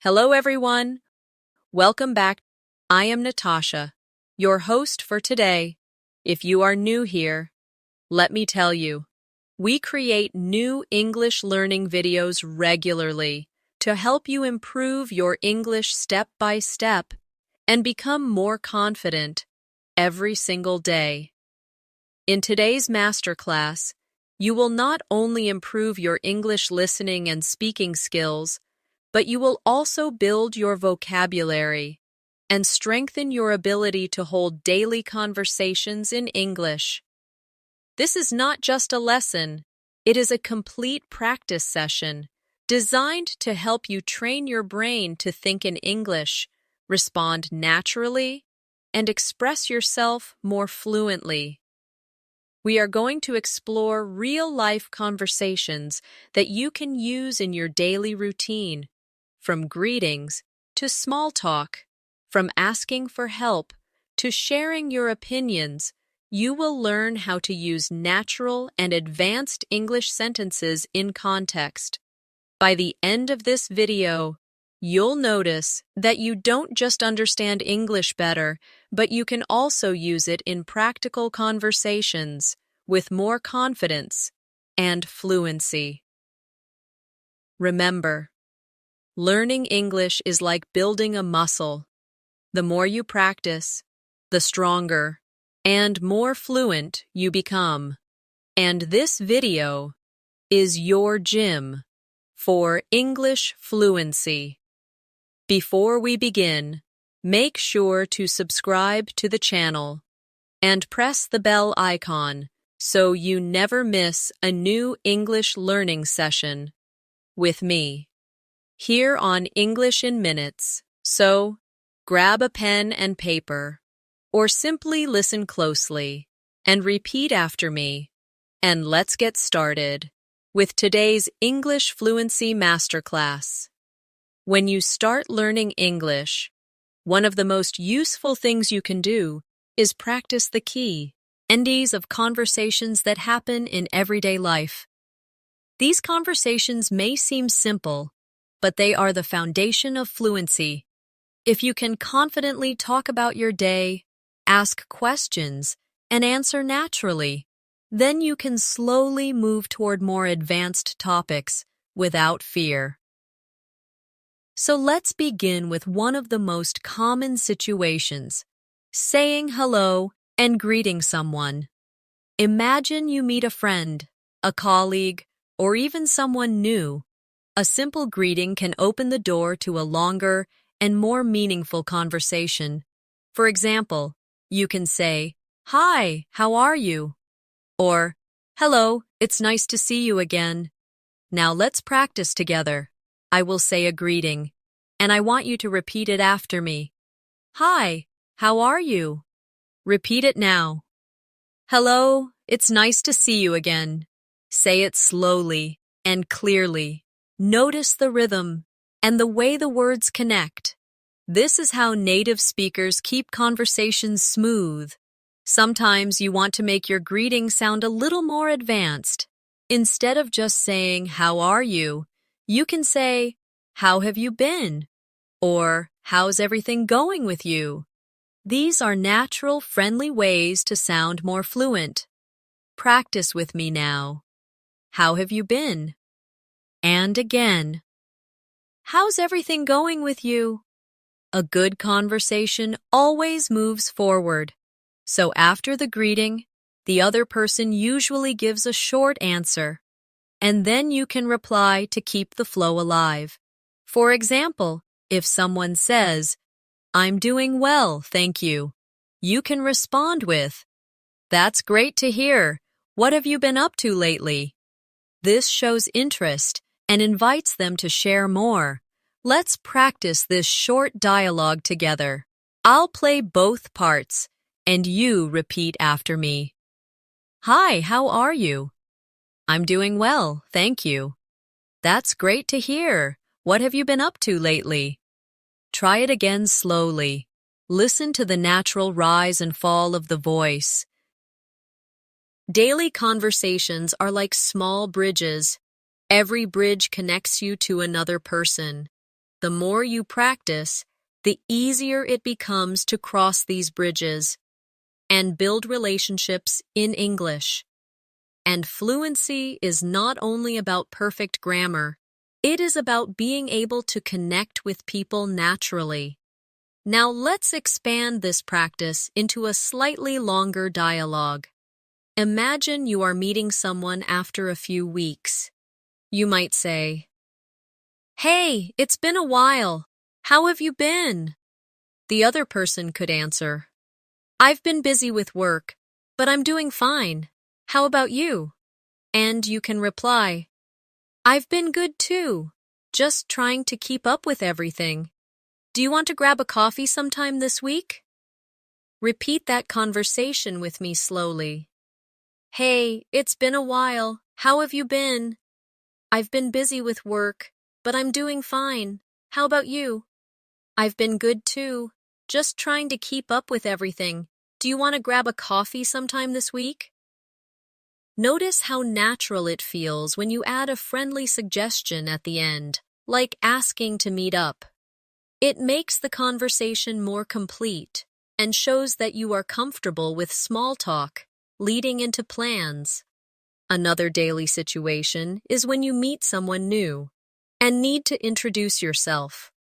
Hello, everyone. Welcome back. I am Natasha, your host for today. If you are new here, let me tell you, we create new English learning videos regularly to help you improve your English step by step and become more confident every single day. In today's masterclass, you will not only improve your English listening and speaking skills, but you will also build your vocabulary and strengthen your ability to hold daily conversations in English. This is not just a lesson, it is a complete practice session designed to help you train your brain to think in English, respond naturally, and express yourself more fluently. We are going to explore real-life conversations that you can use in your daily routine, from greetings to small talk, from asking for help to sharing your opinions. You will learn how to use natural and advanced English sentences in context. By the end of this video, you'll notice that you don't just understand English better, but you can also use it in practical conversations with more confidence and fluency. Remember, learning English is like building a muscle. The more you practice, the stronger and more fluent you become. And this video is your gym for English fluency. Before we begin, make sure to subscribe to the channel and press the bell icon so you never miss a new English learning session with me here on English in Minutes. So, grab a pen and paper, or simply listen closely and repeat after me. And let's get started with today's English Fluency Masterclass. When you start learning English, one of the most useful things you can do is practice the key NDs of conversations that happen in everyday life. These conversations may seem simple, but they are the foundation of fluency. If you can confidently talk about your day, ask questions, and answer naturally, then you can slowly move toward more advanced topics without fear. So let's begin with one of the most common situations, saying hello and greeting someone. Imagine you meet a friend, a colleague, or even someone new. A simple greeting can open the door to a longer and more meaningful conversation. For example, you can say, "Hi, how are you?" Or, "Hello, it's nice to see you again." Now let's practice together. I will say a greeting, and I want you to repeat it after me. "Hi, how are you?" Repeat it now. "Hello, it's nice to see you again." Say it slowly and clearly. Notice the rhythm and the way the words connect. This is how native speakers keep conversations smooth. Sometimes you want to make your greeting sound a little more advanced. Instead of just saying, "How are you?" you can say, "How have you been?" or "How's everything going with you?" These are natural, friendly ways to sound more fluent. Practice with me now. How have you been? And again. How's everything going with you? A good conversation always moves forward. So after the greeting, the other person usually gives a short answer, and then you can reply to keep the flow alive. For example, if someone says, "I'm doing well, thank you," you can respond with, "That's great to hear. What have you been up to lately?" This shows interest and invites them to share more. Let's practice this short dialogue together. I'll play both parts, and you repeat after me. "Hi, how are you?" "I'm doing well, thank you." "That's great to hear. What have you been up to lately?" Try it again slowly. Listen to the natural rise and fall of the voice. Daily conversations are like small bridges. Every bridge connects you to another person. The more you practice, the easier it becomes to cross these bridges and build relationships in English. And fluency is not only about perfect grammar, it is about being able to connect with people naturally. Now let's expand this practice into a slightly longer dialogue. Imagine you are meeting someone after a few weeks. You might say, "Hey, it's been a while. How have you been?" The other person could answer, "I've been busy with work, but I'm doing fine. How about you?" And you can reply, "I've been good too, just trying to keep up with everything. Do you want to grab a coffee sometime this week?" Repeat that conversation with me slowly. "Hey, it's been a while. How have you been?" "I've been busy with work, but I'm doing fine. How about you?" "I've been good too, just trying to keep up with everything. Do you want to grab a coffee sometime this week?" Notice how natural it feels when you add a friendly suggestion at the end, like asking to meet up. It makes the conversation more complete and shows that you are comfortable with small talk, leading into plans. Another daily situation is when you meet someone new and need to introduce yourself.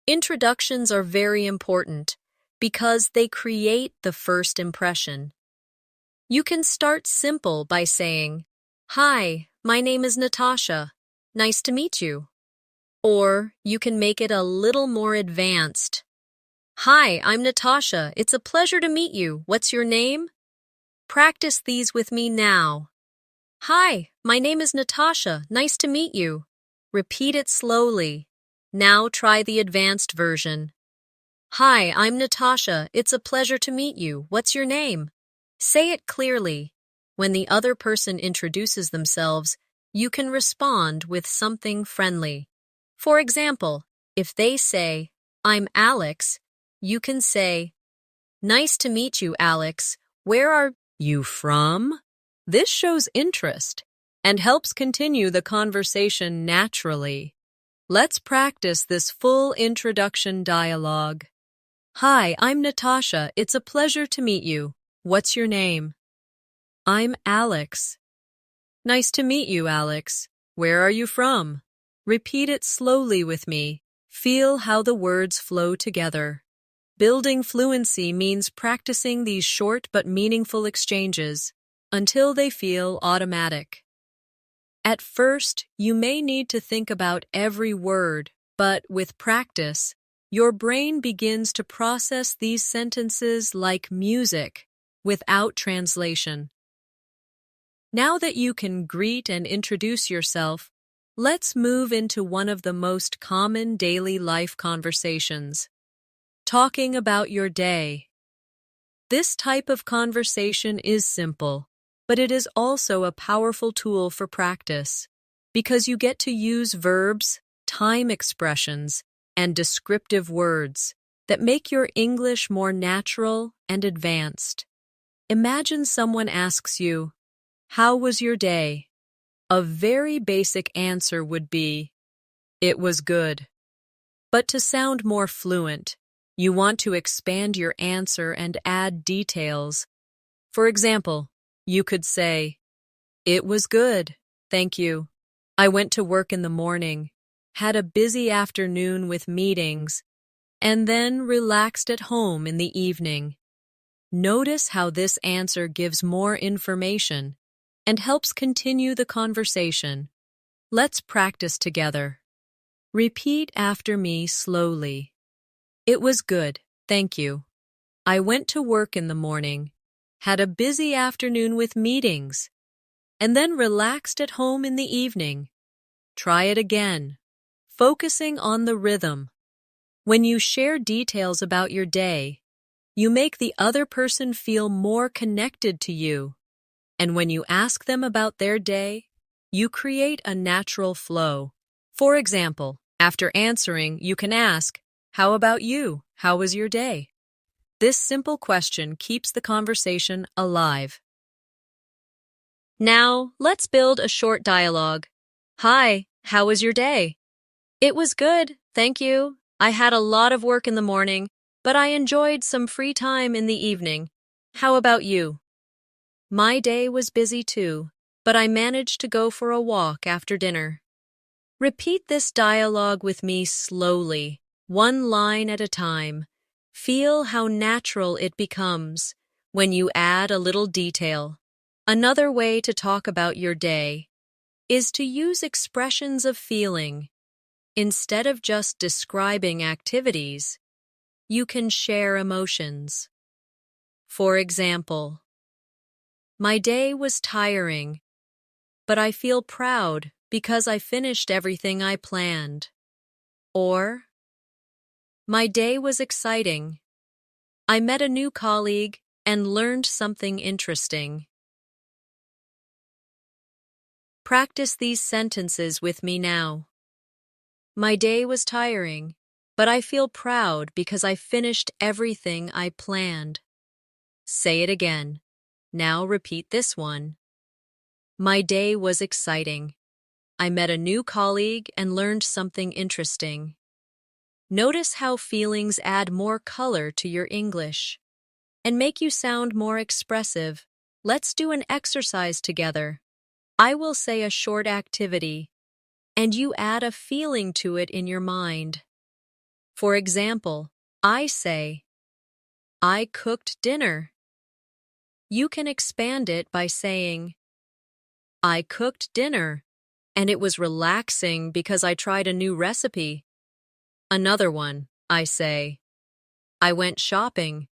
Introductions are very important because they create the first impression. You can start simple by saying, "Hi, my name is Natasha. Nice to meet you." Or you can make it a little more advanced. "Hi, I'm Natasha. It's a pleasure to meet you. What's your name?" Practice these with me now. "Hi, my name is Natasha. Nice to meet you." Repeat it slowly. Now try the advanced version. "Hi, I'm Natasha. It's a pleasure to meet you. What's your name?" Say it clearly. When the other person introduces themselves, you can respond with something friendly. For example, if they say, "I'm Alex," you can say, "Nice to meet you, Alex. Where are you from?" This shows interest and helps continue the conversation naturally. Let's practice this full introduction dialogue. "Hi, I'm Natasha. It's a pleasure to meet you. What's your name?" "I'm Alex." "Nice to meet you, Alex. Where are you from?" Repeat it slowly with me. Feel how the words flow together. Building fluency means practicing these short but meaningful exchanges until they feel automatic. At first, you may need to think about every word, but with practice, your brain begins to process these sentences like music, without translation. Now that you can greet and introduce yourself, let's move into one of the most common daily life conversations. Talking about your day. This type of conversation is simple, but it is also a powerful tool for practice because you get to use verbs, time expressions, and descriptive words that make your English more natural and advanced. Imagine someone asks you, "How was your day?" A very basic answer would be, "It was good." But to sound more fluent, you want to expand your answer and add details. For example, you could say, "It was good, thank you. I went to work in the morning, had a busy afternoon with meetings, and then relaxed at home in the evening." Notice how this answer gives more information and helps continue the conversation. Let's practice together. Repeat after me slowly. "It was good, thank you. I went to work in the morning, had a busy afternoon with meetings, and then relaxed at home in the evening." Try it again, focusing on the rhythm. When you share details about your day, you make the other person feel more connected to you. And when you ask them about their day, you create a natural flow. For example, after answering, you can ask, "How about you? How was your day?" This simple question keeps the conversation alive. Now, let's build a short dialogue. "Hi, how was your day?" "It was good, thank you. I had a lot of work in the morning, but I enjoyed some free time in the evening. How about you? My day was busy too, but I managed to go for a walk after dinner. Repeat this dialogue with me slowly, one line at a time. Feel how natural it becomes when you add a little detail. Another way to talk about your day is to use expressions of feeling. Instead of just describing activities, you can share emotions. For example, my day was tiring, but I feel proud because I finished everything I planned. Or, my day was exciting. I met a new colleague and learned something interesting. Practice these sentences with me now. My day was tiring, but I feel proud because I finished everything I planned. Say it again. Now repeat this one. My day was exciting. I met a new colleague and learned something interesting. Notice how feelings add more color to your English and make you sound more expressive. Let's do an exercise together. I will say a short activity, and you add a feeling to it in your mind. For example, I say, I cooked dinner. You can expand it by saying, I cooked dinner, and it was relaxing because I tried a new recipe. Another one, I say, I went shopping.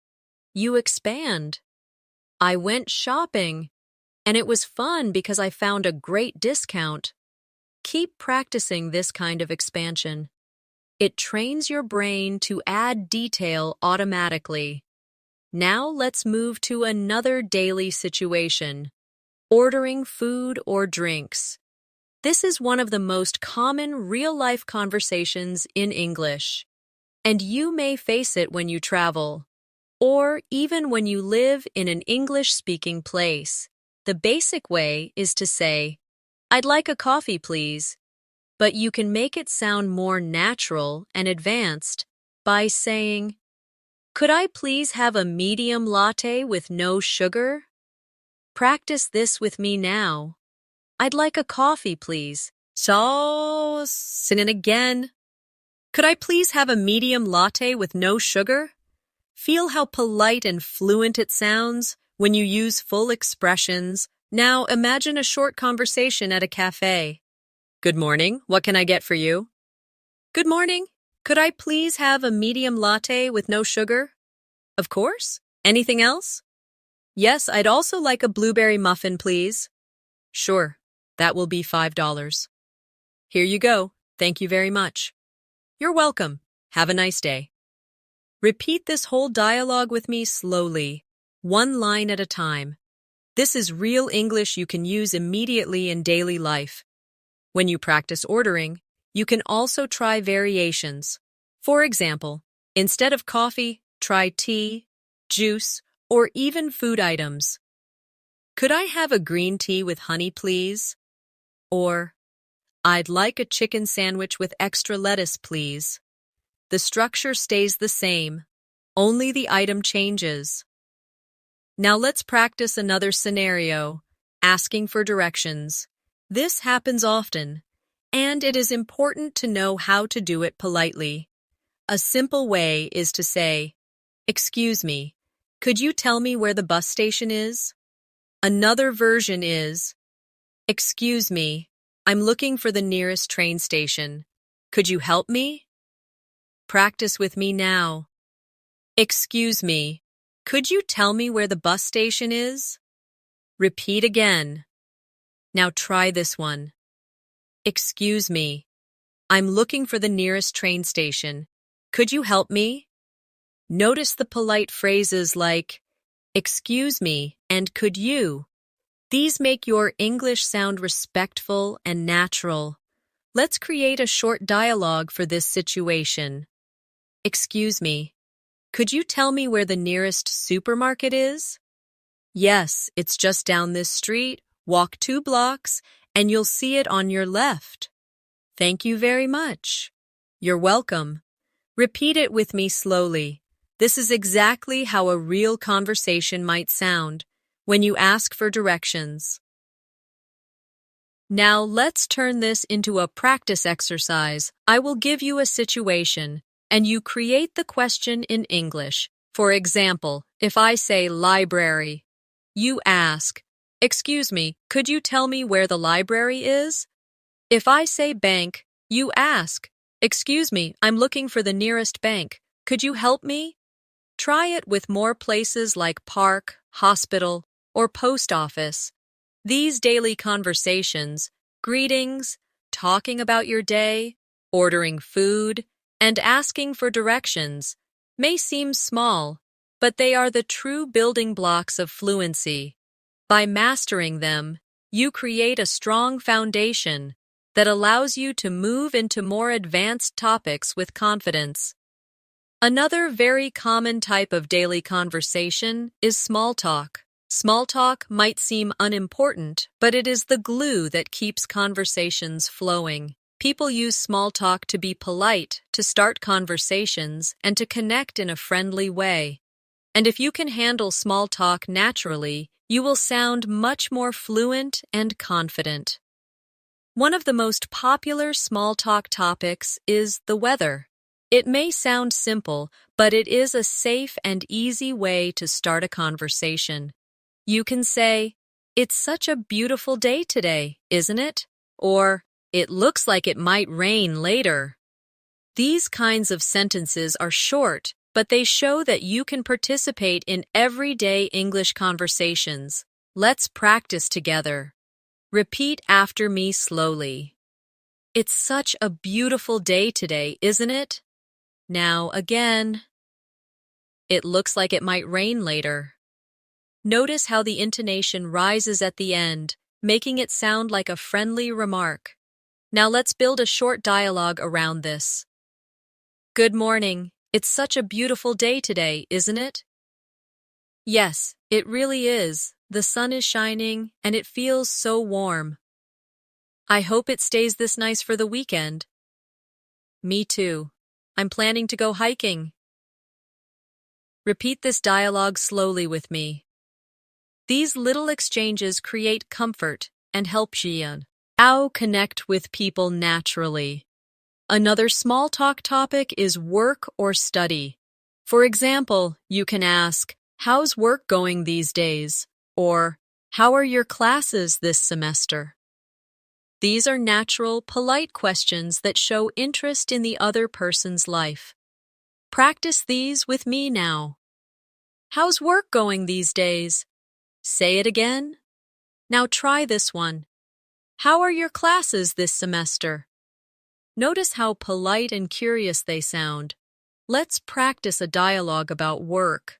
You expand. I went shopping, and it was fun because I found a great discount. Keep practicing this kind of expansion. It trains your brain to add detail automatically. Now let's move to another daily situation. Ordering food or drinks. This is one of the most common real-life conversations in English, and you may face it when you travel, or even when you live in an English-speaking place. The basic way is to say, I'd like a coffee, please, but you can make it sound more natural and advanced by saying, could I please have a medium latte with no sugar? Practice this with me now. I'd like a coffee, please. So, sing it again. Could I please have a medium latte with no sugar? Feel how polite and fluent it sounds when you use full expressions. Now imagine a short conversation at a cafe. Good morning, what can I get for you? Good morning, could I please have a medium latte with no sugar? Of course. Anything else? Yes, I'd also like a blueberry muffin, please. Sure, that will be $5. Here you go. Thank you very much. You're welcome. Have a nice day. Repeat this whole dialogue with me slowly, one line at a time. This is real English you can use immediately in daily life. When you practice ordering, you can also try variations. For example, instead of coffee, try tea, juice, or even food items. Could I have a green tea with honey, please? Or, I'd like a chicken sandwich with extra lettuce, please. The structure stays the same, only the item changes. Now let's practice another scenario, asking for directions. This happens often, and it is important to know how to do it politely. A simple way is to say, excuse me, could you tell me where the bus station is? Another version is, excuse me, I'm looking for the nearest train station. Could you help me? Practice with me now. Excuse me, could you tell me where the bus station is? Repeat again. Now try this one. Excuse me, I'm looking for the nearest train station. Could you help me? Notice the polite phrases like, excuse me and could you? These make your English sound respectful and natural. Let's create a short dialogue for this situation. Excuse me, could you tell me where the nearest supermarket is? Yes, it's just down this street. Walk 2 blocks and you'll see it on your left. Thank you very much. You're welcome. Repeat it with me slowly. This is exactly how a real conversation might sound when you ask for directions. Now let's turn this into a practice exercise. I will give you a situation, and you create the question in English. For example, if I say library, you ask, "Excuse me, could you tell me where the library is?" If I say bank, you ask, "Excuse me, I'm looking for the nearest bank. Could you help me?" Try it with more places like park, hospital, or post office. These daily conversations, greetings, talking about your day, ordering food, and asking for directions may seem small, but they are the true building blocks of fluency. By mastering them, you create a strong foundation that allows you to move into more advanced topics with confidence. Another very common type of daily conversation is small talk. Small talk might seem unimportant, but it is the glue that keeps conversations flowing. People use small talk to be polite, to start conversations, and to connect in a friendly way. And if you can handle small talk naturally, you will sound much more fluent and confident. One of the most popular small talk topics is the weather. It may sound simple, but it is a safe and easy way to start a conversation. You can say, "It's such a beautiful day today, isn't it?" Or, "It looks like it might rain later." These kinds of sentences are short, but they show that you can participate in everyday English conversations. Let's practice together. Repeat after me slowly. "It's such a beautiful day today, isn't it?" Now again. "It looks like it might rain later." Notice how the intonation rises at the end, making it sound like a friendly remark. Now let's build a short dialogue around this. "Good morning. It's such a beautiful day today, isn't it?" "Yes, it really is. The sun is shining, and it feels so warm." "I hope it stays this nice for the weekend." "Me too. I'm planning to go hiking." Repeat this dialogue slowly with me. These little exchanges create comfort and help Jian connect with people naturally. Another small talk topic is work or study. For example, you can ask, "How's work going these days?" Or, "How are your classes this semester?" These are natural, polite questions that show interest in the other person's life. Practice these with me now. "How's work going these days?" Say it again. Now try this one. "How are your classes this semester?" Notice how polite and curious they sound. Let's practice a dialogue about work.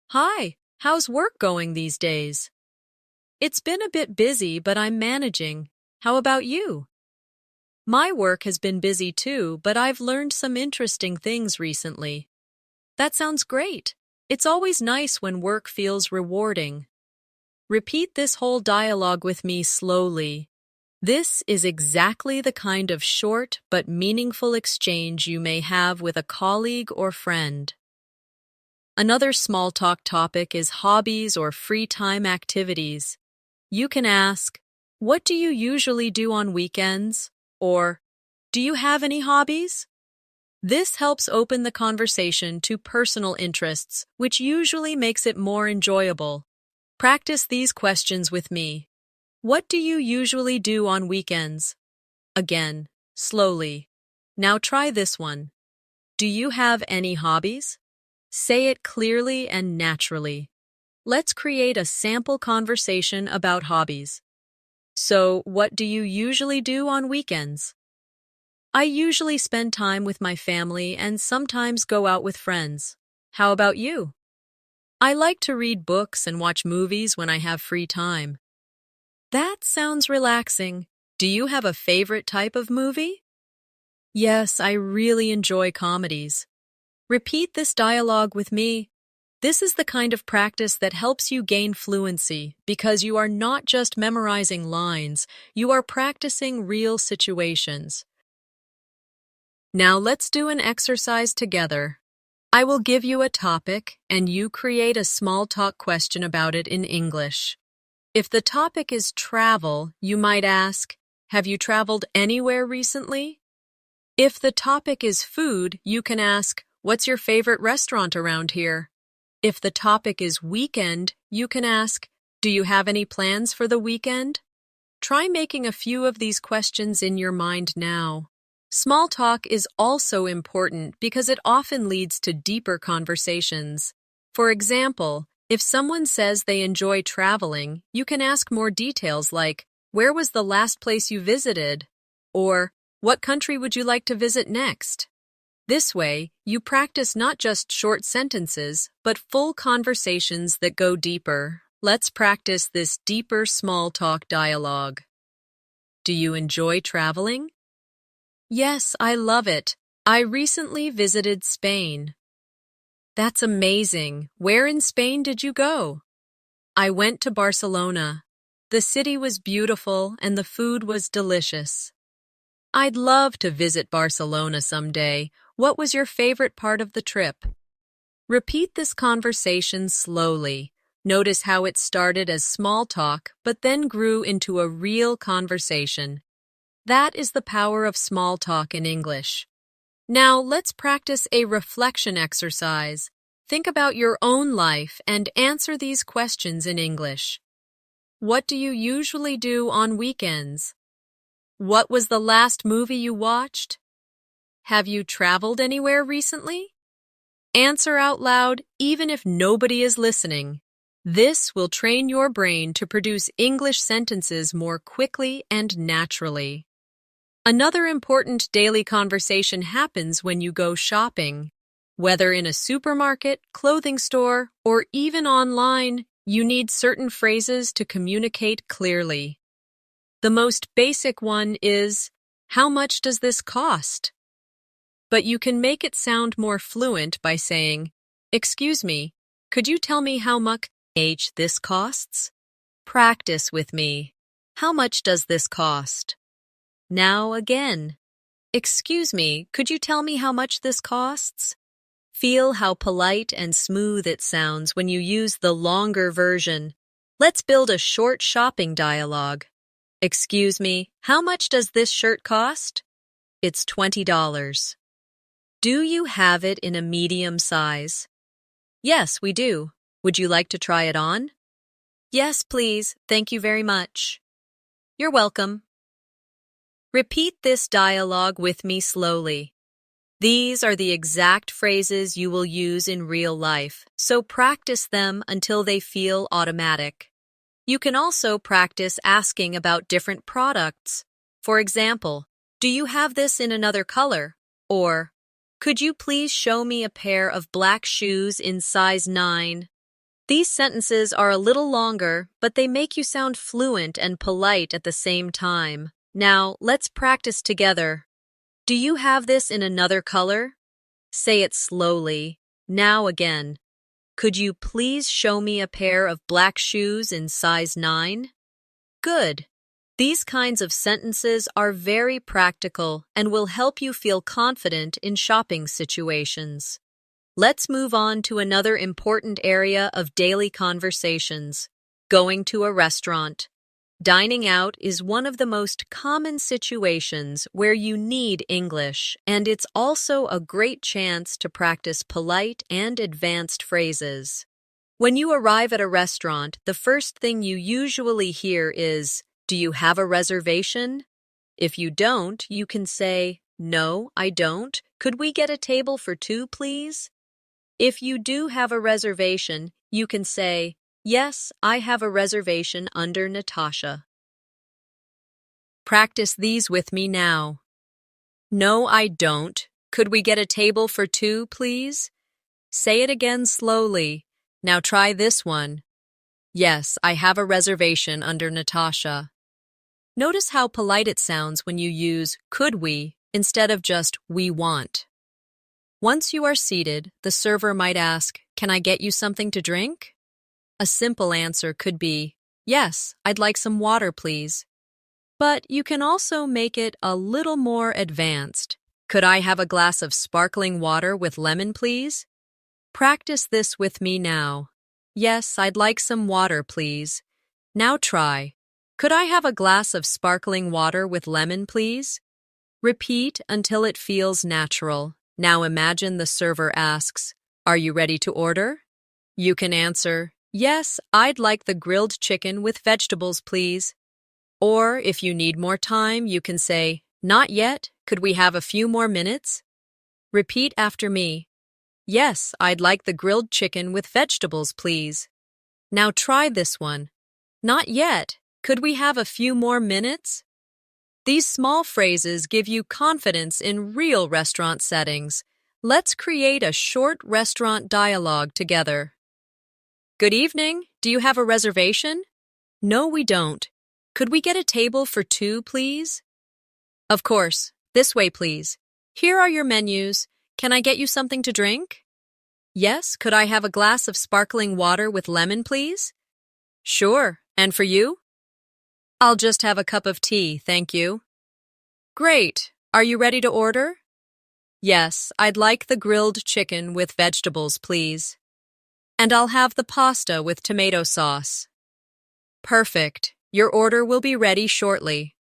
"Hi, how's work going these days?" "It's been a bit busy, but I'm managing. How about you?" "My work has been busy too, but I've learned some interesting things recently." "That sounds great. It's always nice when work feels rewarding." Repeat this whole dialogue with me slowly. This is exactly the kind of short but meaningful exchange you may have with a colleague or friend. Another small talk topic is hobbies or free time activities. You can ask, "What do you usually do on weekends?" Or, "Do you have any hobbies?" This helps open the conversation to personal interests, which usually makes it more enjoyable. Practice these questions with me. What do you usually do on weekends? Again, slowly. Now try this one. Do you have any hobbies? Say it clearly and naturally. Let's create a sample conversation about hobbies. So, what do you usually do on weekends? I usually spend time with my family and sometimes go out with friends. How about you? I like to read books and watch movies when I have free time. That sounds relaxing. Do you have a favorite type of movie? Yes, I really enjoy comedies. Repeat this dialogue with me. This is the kind of practice that helps you gain fluency because you are not just memorizing lines, you are practicing real situations. Now let's do an exercise together. I will give you a topic and you create a small talk question about it in English. If the topic is travel, you might ask, "Have you traveled anywhere recently?" If the topic is food, you can ask, "What's your favorite restaurant around here?" If the topic is weekend, you can ask, "Do you have any plans for the weekend?" Try making a few of these questions in your mind now. Small talk is also important because it often leads to deeper conversations. For example, if someone says they enjoy traveling, you can ask more details like, "Where was the last place you visited?" Or, "What country would you like to visit next?" This way, you practice not just short sentences, but full conversations that go deeper. Let's practice this deeper small talk dialogue. Do you enjoy traveling? Yes, I love it. I recently visited Spain. That's amazing. Where in Spain did you go? I went to Barcelona. The city was beautiful and the food was delicious. I'd love to visit Barcelona someday. What was your favorite part of the trip? Repeat this conversation slowly. Notice how it started as small talk, but then grew into a real conversation. That is the power of small talk in English. Now let's practice a reflection exercise. Think about your own life and answer these questions in English. What do you usually do on weekends? What was the last movie you watched? Have you traveled anywhere recently? Answer out loud even if nobody is listening. This will train your brain to produce English sentences more quickly and naturally. Another important daily conversation happens when you go shopping. Whether in a supermarket, clothing store, or even online, you need certain phrases to communicate clearly. The most basic one is, "How much does this cost?" But you can make it sound more fluent by saying, "Excuse me, could you tell me how much this costs?" Practice with me. How much does this cost? Now again. Excuse me, could you tell me how much this costs? Feel how polite and smooth it sounds when you use the longer version. Let's build a short shopping dialogue. Excuse me, how much does this shirt cost? It's $20. Do you have it in a medium size? Yes, we do. Would you like to try it on? Yes, please. Thank you very much. You're welcome. Repeat this dialogue with me slowly. These are the exact phrases you will use in real life, so practice them until they feel automatic. You can also practice asking about different products. For example, "Do you have this in another color?" Or, "Could you please show me a pair of black shoes in size 9? These sentences are a little longer, but they make you sound fluent and polite at the same time. Now, let's practice together. Do you have this in another color? Say it slowly. Now again. Could you please show me a pair of black shoes in size 9? Good. These kinds of sentences are very practical and will help you feel confident in shopping situations. Let's move on to another important area of daily conversations, going to a restaurant. Dining out is one of the most common situations where you need English, and it's also a great chance to practice polite and advanced phrases. When you arrive at a restaurant, the first thing you usually hear is, "Do you have a reservation?" If you don't, you can say, "No, I don't. Could we get a table for two, please?" If you do have a reservation, you can say, "Yes, I have a reservation under Natasha." Practice these with me now. No, I don't. Could we get a table for two, please? Say it again slowly. Now try this one. Yes, I have a reservation under Natasha. Notice how polite it sounds when you use "could we" instead of just "we want." Once you are seated, the server might ask, "Can I get you something to drink?" A simple answer could be, "Yes, I'd like some water, please." But you can also make it a little more advanced. Could I have a glass of sparkling water with lemon, please? Practice this with me now. Yes, I'd like some water, please. Now try. Could I have a glass of sparkling water with lemon, please? Repeat until it feels natural. Now imagine the server asks, "Are you ready to order?" You can answer, "Yes, I'd like the grilled chicken with vegetables, please." Or if you need more time, you can say, "Not yet. Could we have a few more minutes?" Repeat after me. "Yes, I'd like the grilled chicken with vegetables, please." Now try this one. "Not yet. Could we have a few more minutes?" These small phrases give you confidence in real restaurant settings. Let's create a short restaurant dialogue together. Good evening. Do you have a reservation? No, we don't. Could we get a table for two, please? Of course. This way, please. Here are your menus. Can I get you something to drink? Yes, could I have a glass of sparkling water with lemon, please? Sure. And for you? I'll just have a cup of tea, thank you. Great. Are you ready to order? Yes, I'd like the grilled chicken with vegetables, please. And I'll have the pasta with tomato sauce. Perfect. Your order will be ready shortly.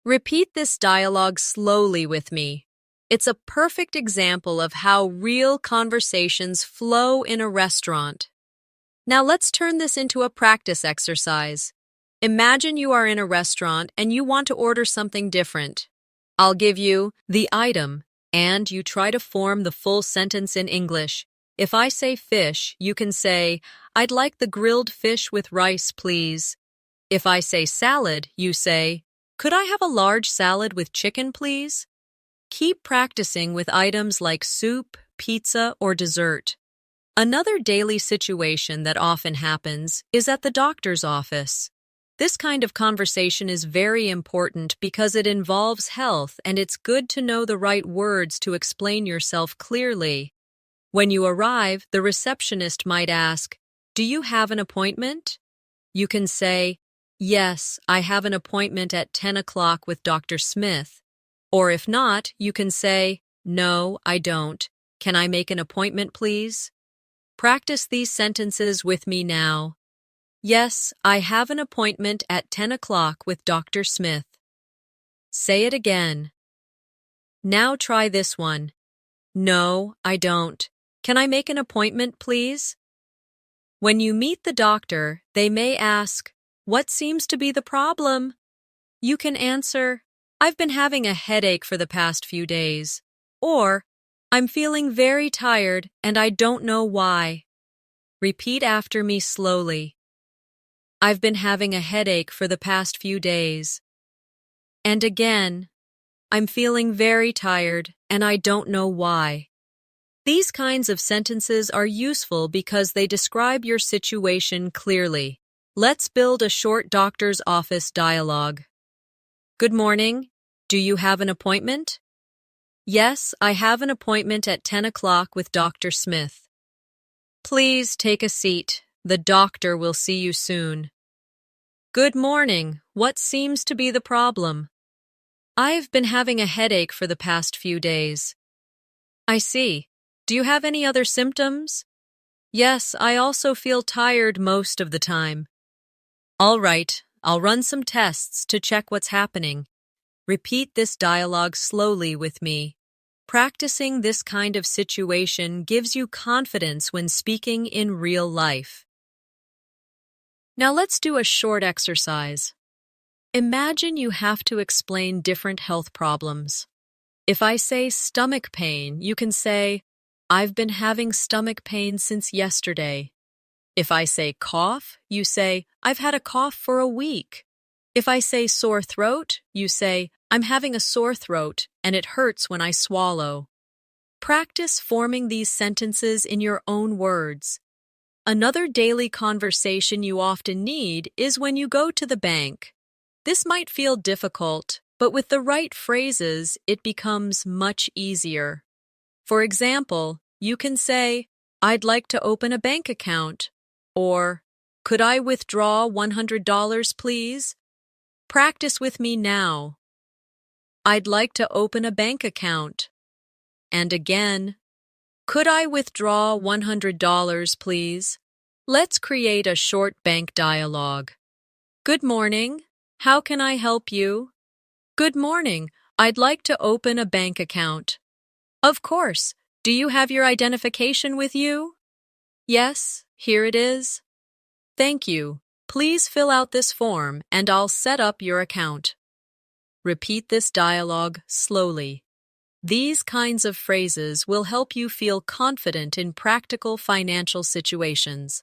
Repeat this dialogue slowly with me. It's a perfect example of how real conversations flow in a restaurant. Now let's turn this into a practice exercise. Imagine you are in a restaurant and you want to order something different. I'll give you the item, and you try to form the full sentence in English. If I say fish, you can say, "I'd like the grilled fish with rice, please." If I say salad, you say, "Could I have a large salad with chicken, please?" Keep practicing with items like soup, pizza, or dessert. Another daily situation that often happens is at the doctor's office. This kind of conversation is very important because it involves health, and it's good to know the right words to explain yourself clearly. When you arrive, the receptionist might ask, "Do you have an appointment?" You can say, "Yes, I have an appointment at 10 o'clock with Dr. Smith." Or if not, you can say, "No, I don't. Can I make an appointment, please?" Practice these sentences with me now. Yes, I have an appointment at 10 o'clock with Dr. Smith. Say it again. Now try this one. No, I don't. Can I make an appointment, please? When you meet the doctor, they may ask, "What seems to be the problem?" You can answer, "I've been having a headache for the past few days." Or, "I'm feeling very tired and I don't know why." Repeat after me slowly. I've been having a headache for the past few days. And again, I'm feeling very tired and I don't know why. These kinds of sentences are useful because they describe your situation clearly. Let's build a short doctor's office dialogue. Good morning. Do you have an appointment? Yes, I have an appointment at 10 o'clock with Dr. Smith. Please take a seat. The doctor will see you soon. Good morning. What seems to be the problem? I've been having a headache for the past few days. I see. Do you have any other symptoms? Yes, I also feel tired most of the time. All right, I'll run some tests to check what's happening. Repeat this dialogue slowly with me. Practicing this kind of situation gives you confidence when speaking in real life. Now let's do a short exercise. Imagine you have to explain different health problems. If I say stomach pain, you can say, "I've been having stomach pain since yesterday." If I say cough, you say, "I've had a cough for a week." If I say sore throat, you say, "I'm having a sore throat and it hurts when I swallow." Practice forming these sentences in your own words. Another daily conversation you often need is when you go to the bank. This might feel difficult, but with the right phrases, it becomes much easier. For example, you can say, "I'd like to open a bank account," or, "Could I withdraw $100, please?" Practice with me now. I'd like to open a bank account. And again, could I withdraw $100, please? Let's create a short bank dialogue. Good morning. How can I help you? Good morning. I'd like to open a bank account. Of course. Do you have your identification with you? Yes, here it is. Thank you. Please fill out this form and I'll set up your account. Repeat this dialogue slowly. These kinds of phrases will help you feel confident in practical financial situations.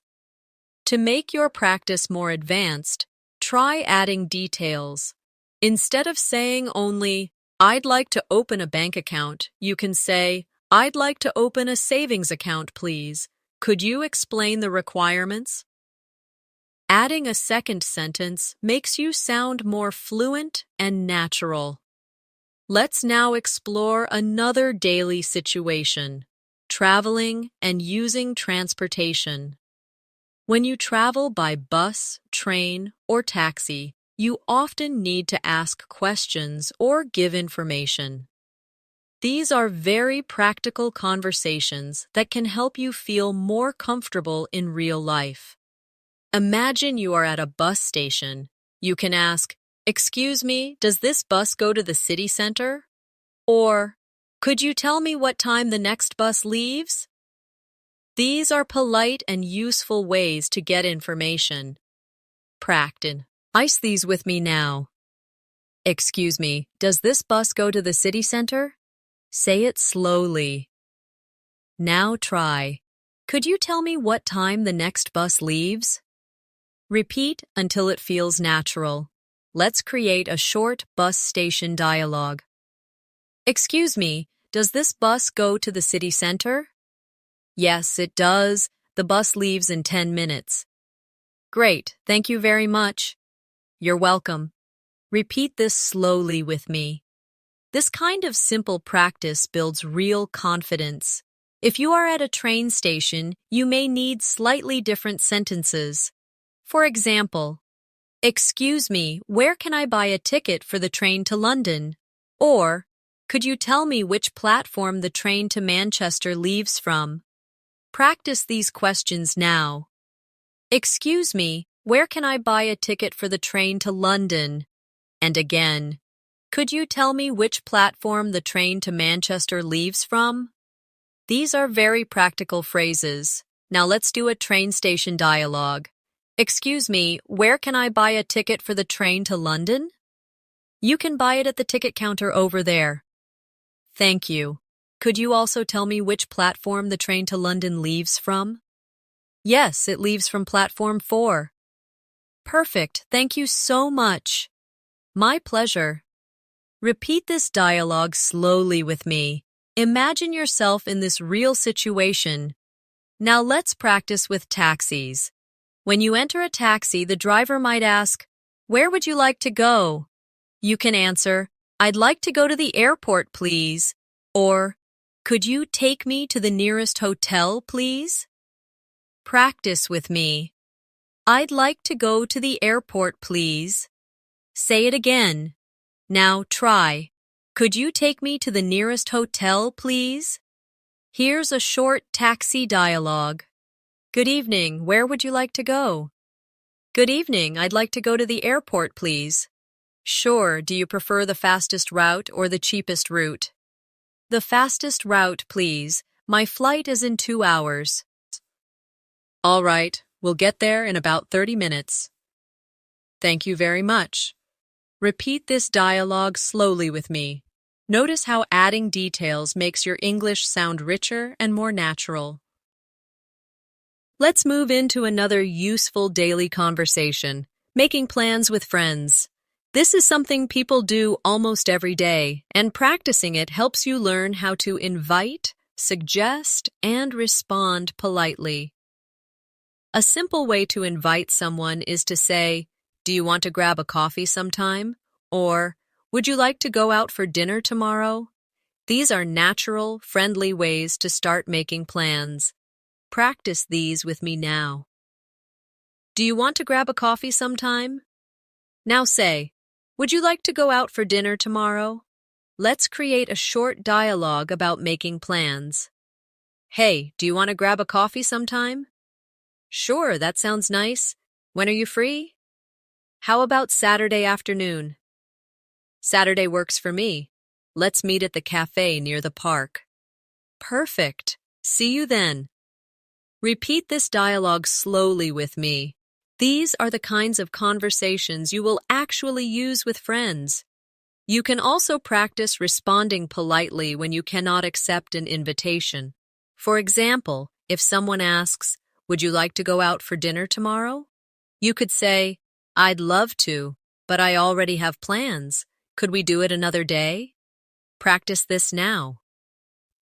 To make your practice more advanced, try adding details. Instead of saying only, I'd like to open a bank account, you can say, I'd like to open a savings account, please. Could you explain the requirements? Adding a second sentence makes you sound more fluent and natural. Let's now explore another daily situation, traveling and using transportation. When you travel by bus, train, or taxi, you often need to ask questions or give information. These are very practical conversations that can help you feel more comfortable in real life. Imagine you are at a bus station. You can ask, "Excuse me, does this bus go to the city center?" Or, "Could you tell me what time the next bus leaves?" These are polite and useful ways to get information. Practice. Ice these with me now. Excuse me, does this bus go to the city center? Say it slowly. Now try. Could you tell me what time the next bus leaves? Repeat until it feels natural. Let's create a short bus station dialogue. Excuse me, does this bus go to the city center? Yes, it does. The bus leaves in 10 minutes. Great, thank you very much. You're welcome. Repeat this slowly with me. This kind of simple practice builds real confidence. If you are at a train station, you may need slightly different sentences. For example, excuse me, where can I buy a ticket for the train to London? Or, could you tell me which platform the train to Manchester leaves from? Practice these questions now. Excuse me, where can I buy a ticket for the train to London? And again, could you tell me which platform the train to Manchester leaves from? These are very practical phrases. Now let's do a train station dialogue. Excuse me, where can I buy a ticket for the train to London? You can buy it at the ticket counter over there. Thank you. Could you also tell me which platform the train to London leaves from? Yes, it leaves from platform 4. Perfect. Thank you so much. My pleasure. Repeat this dialogue slowly with me. Imagine yourself in this real situation. Now let's practice with taxis. When you enter a taxi, the driver might ask, "Where would you like to go?" You can answer, "I'd like to go to the airport, please." Or, "Could you take me to the nearest hotel, please?" Practice with me. I'd like to go to the airport, please. Say it again. Now try. Could you take me to the nearest hotel, please? Here's a short taxi dialogue. Good evening. Where would you like to go? Good evening. I'd like to go to the airport, please. Sure. Do you prefer the fastest route or the cheapest route? The fastest route, please. My flight is in 2 hours. All right. We'll get there in about 30 minutes. Thank you very much. Repeat this dialogue slowly with me. Notice how adding details makes your English sound richer and more natural. Let's move into another useful daily conversation, making plans with friends. This is something people do almost every day, and practicing it helps you learn how to invite, suggest, and respond politely. A simple way to invite someone is to say, "Do you want to grab a coffee sometime?" Or, "Would you like to go out for dinner tomorrow?" These are natural, friendly ways to start making plans. Practice these with me now. Do you want to grab a coffee sometime? Now say, "Would you like to go out for dinner tomorrow?" let's create a short dialogue about making plans. Hey, do you want to grab a coffee sometime? Sure, that sounds nice. When are you free? How about Saturday afternoon? Saturday works for me. Let's meet at the cafe near the park. Perfect. See you then. Repeat this dialogue slowly with me. These are the kinds of conversations you will actually use with friends. You can also practice responding politely when you cannot accept an invitation. For example, if someone asks, "Would you like to go out for dinner tomorrow?" You could say, "I'd love to, but I already have plans. Could we do it another day?" Practice this now.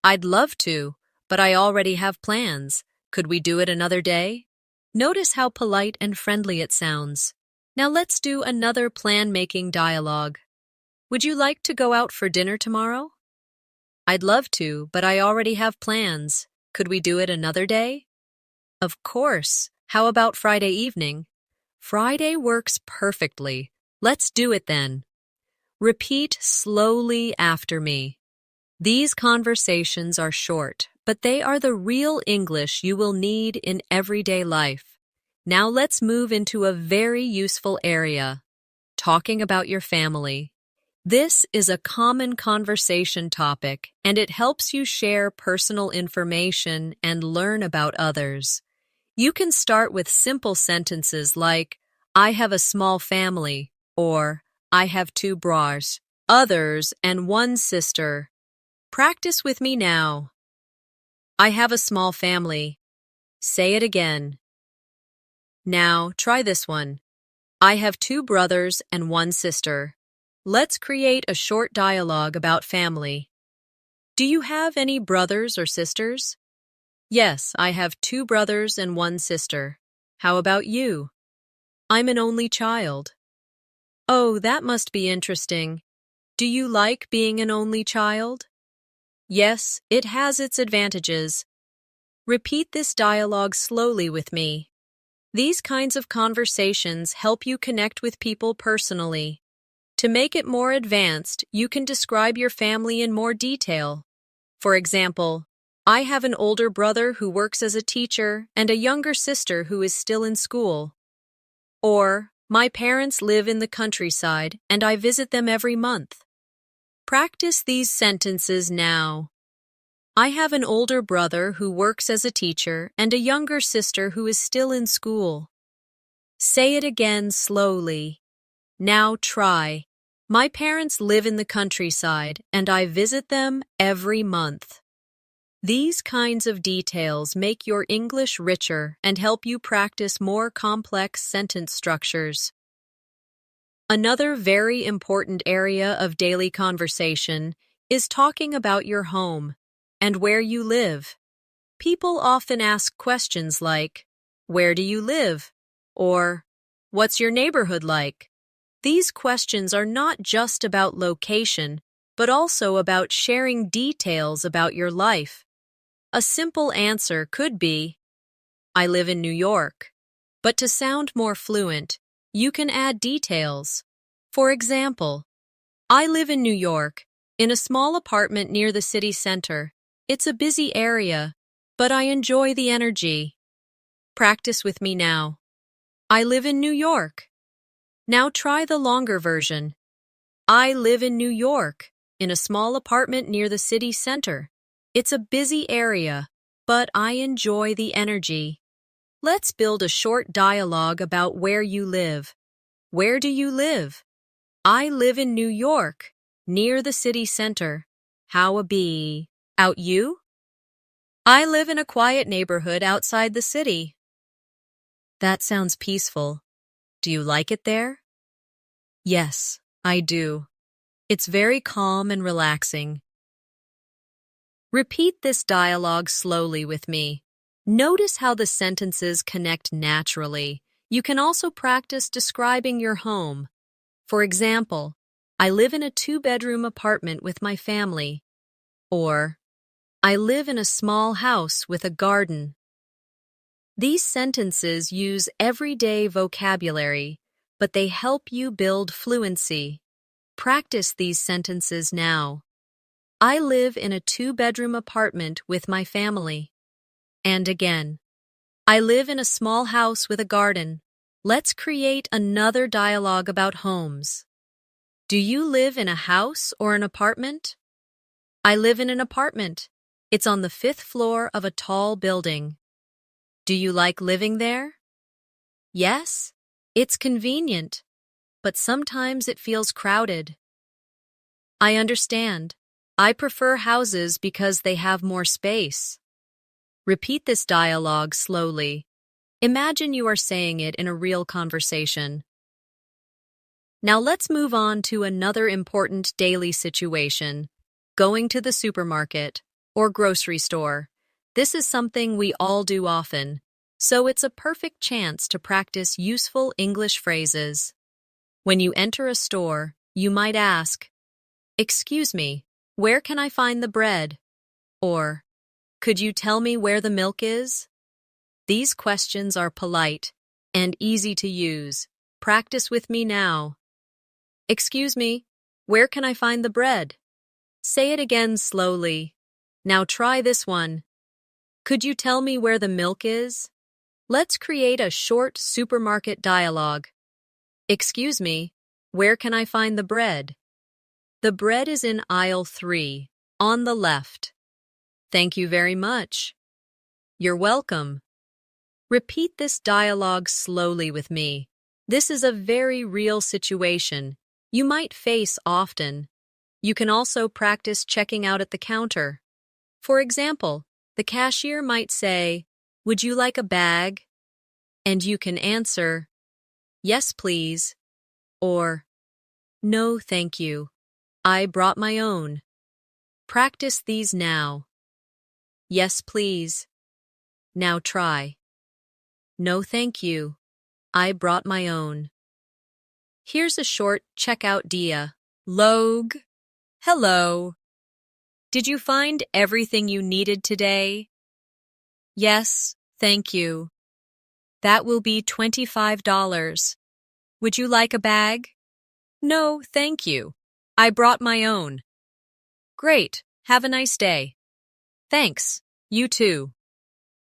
I'd love to, but I already have plans. Could we do it another day? Notice how polite and friendly it sounds. Now let's do another plan-making dialogue. Would you like to go out for dinner tomorrow? I'd love to, but I already have plans. Could we do it another day? Of course. How about Friday evening? Friday works perfectly. Let's do it then. Repeat slowly after me. These conversations are short, but they are the real English you will need in everyday life. Now let's move into a very useful area, talking about your family. This is a common conversation topic, and it helps you share personal information and learn about others. You can start with simple sentences like, "I have a small family," or "I have 2 brothers, others, and 1 sister." Practice with me now. I have a small family. Say it again. Now, try this one. I have 2 brothers and 1 sister. Let's create a short dialogue about family. Do you have any brothers or sisters? Yes, I have 2 brothers and 1 sister. How about you? I'm an only child. Oh, that must be interesting. Do you like being an only child? Yes, it has its advantages. Repeat this dialogue slowly with me. These kinds of conversations help you connect with people personally. To make it more advanced, you can describe your family in more detail. For example, I have an older brother who works as a teacher and a younger sister who is still in school. Or, my parents live in the countryside and I visit them every month. Practice these sentences now. I have an older brother who works as a teacher and a younger sister who is still in school. Say it again slowly. Now try. My parents live in the countryside and I visit them every month. These kinds of details make your English richer and help you practice more complex sentence structures. Another very important area of daily conversation is talking about your home and where you live. People often ask questions like, "Where do you live?" or "What's your neighborhood like?" These questions are not just about location, but also about sharing details about your life. A simple answer could be, "I live in New York." But to sound more fluent, you can add details. For example, I live in New York, in a small apartment near the city center. It's a busy area, but I enjoy the energy. Practice with me now. I live in New York. Now try the longer version. I live in New York, in a small apartment near the city center. It's a busy area, but I enjoy the energy. Let's build a short dialogue about where you live. Where do you live? I live in New York, near the city center. How about you? I live in a quiet neighborhood outside the city. That sounds peaceful. Do you like it there? Yes, I do. It's very calm and relaxing. Repeat this dialogue slowly with me. Notice how the sentences connect naturally. You can also practice describing your home. For example, I live in a 2-bedroom apartment with my family. Or, I live in a small house with a garden. These sentences use everyday vocabulary, but they help you build fluency. Practice these sentences now. I live in a 2-bedroom apartment with my family. And again, I live in a small house with a garden. Let's create another dialogue about homes. Do you live in a house or an apartment? I live in an apartment. It's on the 5th floor of a tall building. Do you like living there? Yes, it's convenient, but sometimes it feels crowded. I understand. I prefer houses because they have more space. Repeat this dialogue slowly. Imagine you are saying it in a real conversation. Now let's move on to another important daily situation, going to the supermarket or grocery store. This is something we all do often, so it's a perfect chance to practice useful English phrases. When you enter a store, you might ask, "Excuse me, where can I find the bread?" Or, "Could you tell me where the milk is?" These questions are polite and easy to use. Practice with me now. "Excuse me, where can I find the bread?" Say it again slowly. Now try this one. "Could you tell me where the milk is?" Let's create a short supermarket dialogue. "Excuse me, where can I find the bread?" The bread is in aisle 3, on the left. Thank you very much. You're welcome. Repeat this dialogue slowly with me. This is a very real situation you might face often. You can also practice checking out at the counter. For example, the cashier might say, "Would you like a bag?" And you can answer, "Yes, please," or "No, thank you. I brought my own." Practice these now. "Yes, please." Now try. "No, thank you. I brought my own." Here's a short checkout dia. Log. Hello. Did you find everything you needed today? Yes, thank you. That will be $25. Would you like a bag? No, thank you. I brought my own. Great. Have a nice day. Thanks. You too.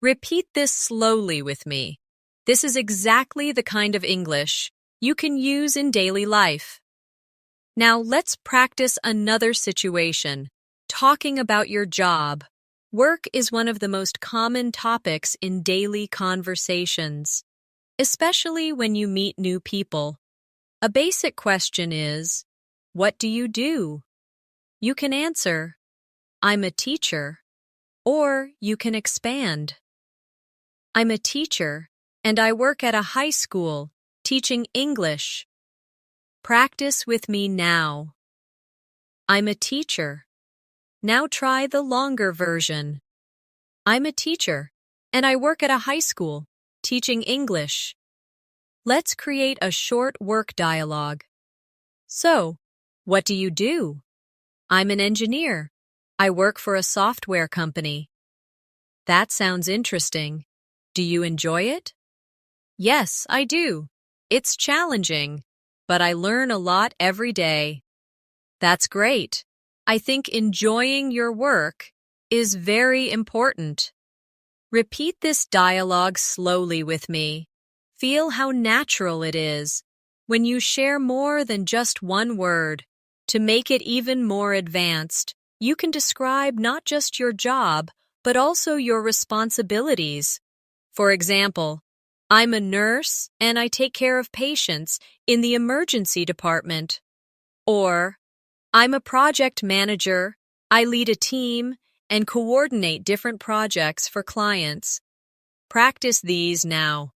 Repeat this slowly with me. This is exactly the kind of English you can use in daily life. Now let's practice another situation, talking about your job. Work is one of the most common topics in daily conversations, especially when you meet new people. A basic question is, "What do you do?" You can answer, "I'm a teacher," or you can expand. "I'm a teacher, and I work at a high school, teaching English." Practice with me now. "I'm a teacher." Now try the longer version. "I'm a teacher, and I work at a high school, teaching English." Let's create a short work dialogue. So, what do you do? "I'm an engineer. I work for a software company." That sounds interesting. Do you enjoy it? Yes, I do. It's challenging, but I learn a lot every day. That's great. I think enjoying your work is very important. Repeat this dialogue slowly with me. Feel how natural it is when you share more than just one word. To make it even more advanced, you can describe not just your job, but also your responsibilities. For example, "I'm a nurse and I take care of patients in the emergency department." Or, "I'm a project manager. I lead a team and coordinate different projects for clients." Practice these now.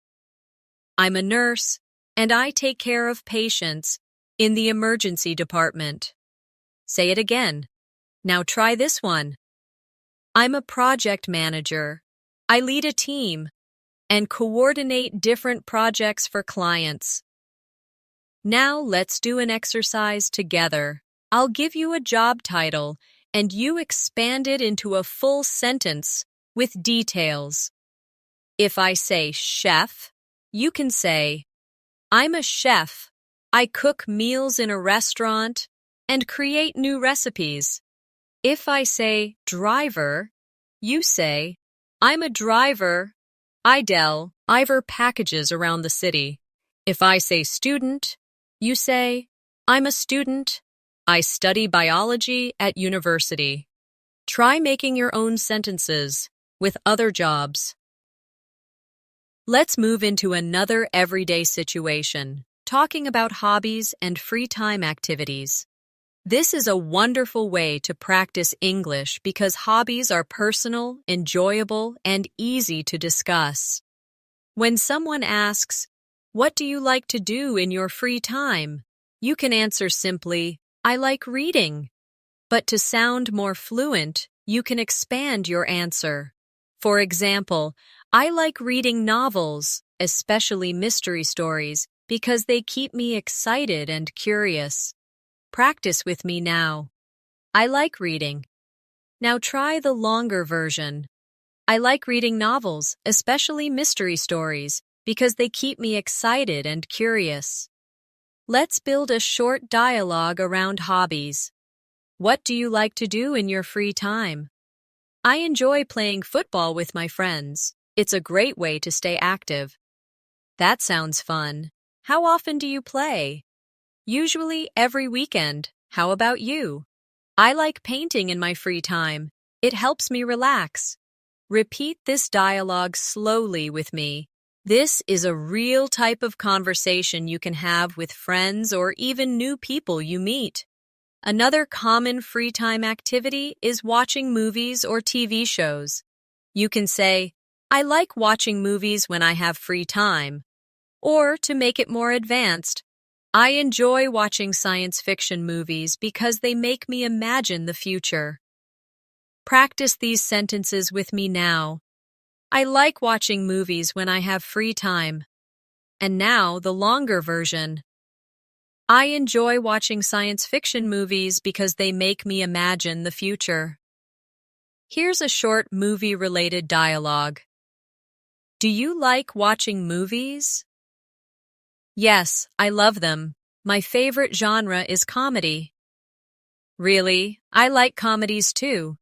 "I'm a nurse and I take care of patients in the emergency department." Say it again. Now try this one. "I'm a project manager. I lead a team and coordinate different projects for clients." Now let's do an exercise together. I'll give you a job title and you expand it into a full sentence with details. If I say chef, you can say, "I'm a chef. I cook meals in a restaurant and create new recipes." If I say driver, you say, I'm a driver. Driver packages around the city. If I say student, you say, I'm a student. I study biology at university. Try making your own sentences with other jobs. Let's move into another everyday situation, talking about hobbies and free time activities. This is a wonderful way to practice English because hobbies are personal, enjoyable, and easy to discuss. When someone asks, "What do you like to do in your free time?" you can answer simply, "I like reading." But to sound more fluent, you can expand your answer. For example, I like reading novels, especially mystery stories, because they keep me excited and curious. Practice with me now. I like reading. Now try the longer version. I like reading novels, especially mystery stories, because they keep me excited and curious. Let's build a short dialogue around hobbies. What do you like to do in your free time? I enjoy playing football with my friends. It's a great way to stay active. That sounds fun. How often do you play? Usually every weekend. How about you? I like painting in my free time. It helps me relax. Repeat this dialogue slowly with me. This is a real type of conversation you can have with friends or even new people you meet. Another common free time activity is watching movies or TV shows. You can say, I like watching movies when I have free time. Or, to make it more advanced, I enjoy watching science fiction movies because they make me imagine the future. Practice these sentences with me now. I like watching movies when I have free time. And now the longer version. I enjoy watching science fiction movies because they make me imagine the future. Here's a short movie-related dialogue. Do you like watching movies? Yes, I love them. My favorite genre is comedy. Really? I like comedies too.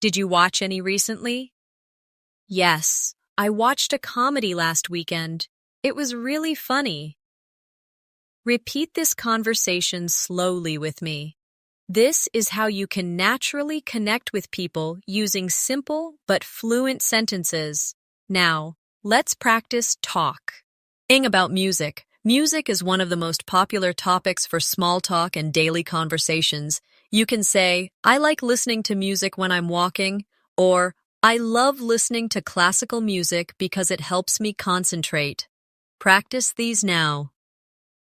Did you watch any recently? Yes, I watched a comedy last weekend. It was really funny. Repeat this conversation slowly with me. This is how you can naturally connect with people using simple but fluent sentences. Now, let's practice talk. Thing about music. Music is one of the most popular topics for small talk and daily conversations. You can say, I like listening to music when I'm walking, or I love listening to classical music because it helps me concentrate. Practice these now.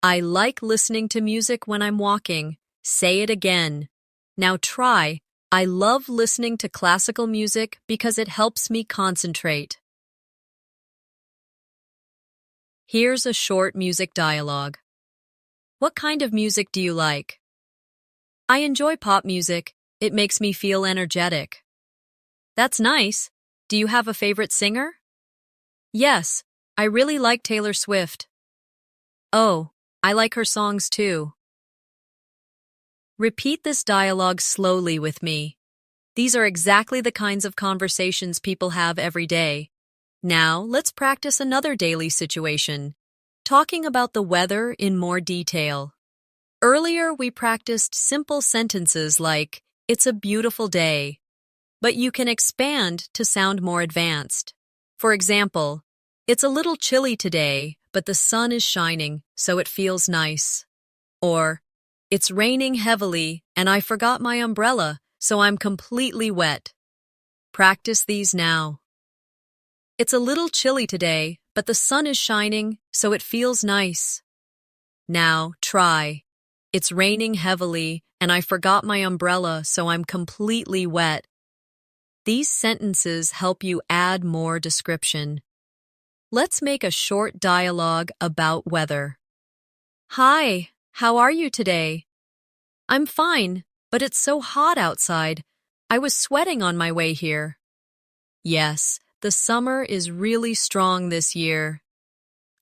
I like listening to music when I'm walking. Say it again. Now try, I love listening to classical music because it helps me concentrate. Here's a short music dialogue. What kind of music do you like? I enjoy pop music. It makes me feel energetic. That's nice. Do you have a favorite singer? Yes, I really like Taylor Swift. Oh, I like her songs too. Repeat this dialogue slowly with me. These are exactly the kinds of conversations people have every day. Now, let's practice another daily situation, talking about the weather in more detail. Earlier, we practiced simple sentences like, it's a beautiful day, but you can expand to sound more advanced. For example, it's a little chilly today, but the sun is shining, so it feels nice. Or, it's raining heavily, and I forgot my umbrella, so I'm completely wet. Practice these now. It's a little chilly today, but the sun is shining, so it feels nice. Now, try. It's raining heavily, and I forgot my umbrella, so I'm completely wet. These sentences help you add more description. Let's make a short dialogue about weather. Hi, how are you today? I'm fine, but it's so hot outside. I was sweating on my way here. Yes, the summer is really strong this year.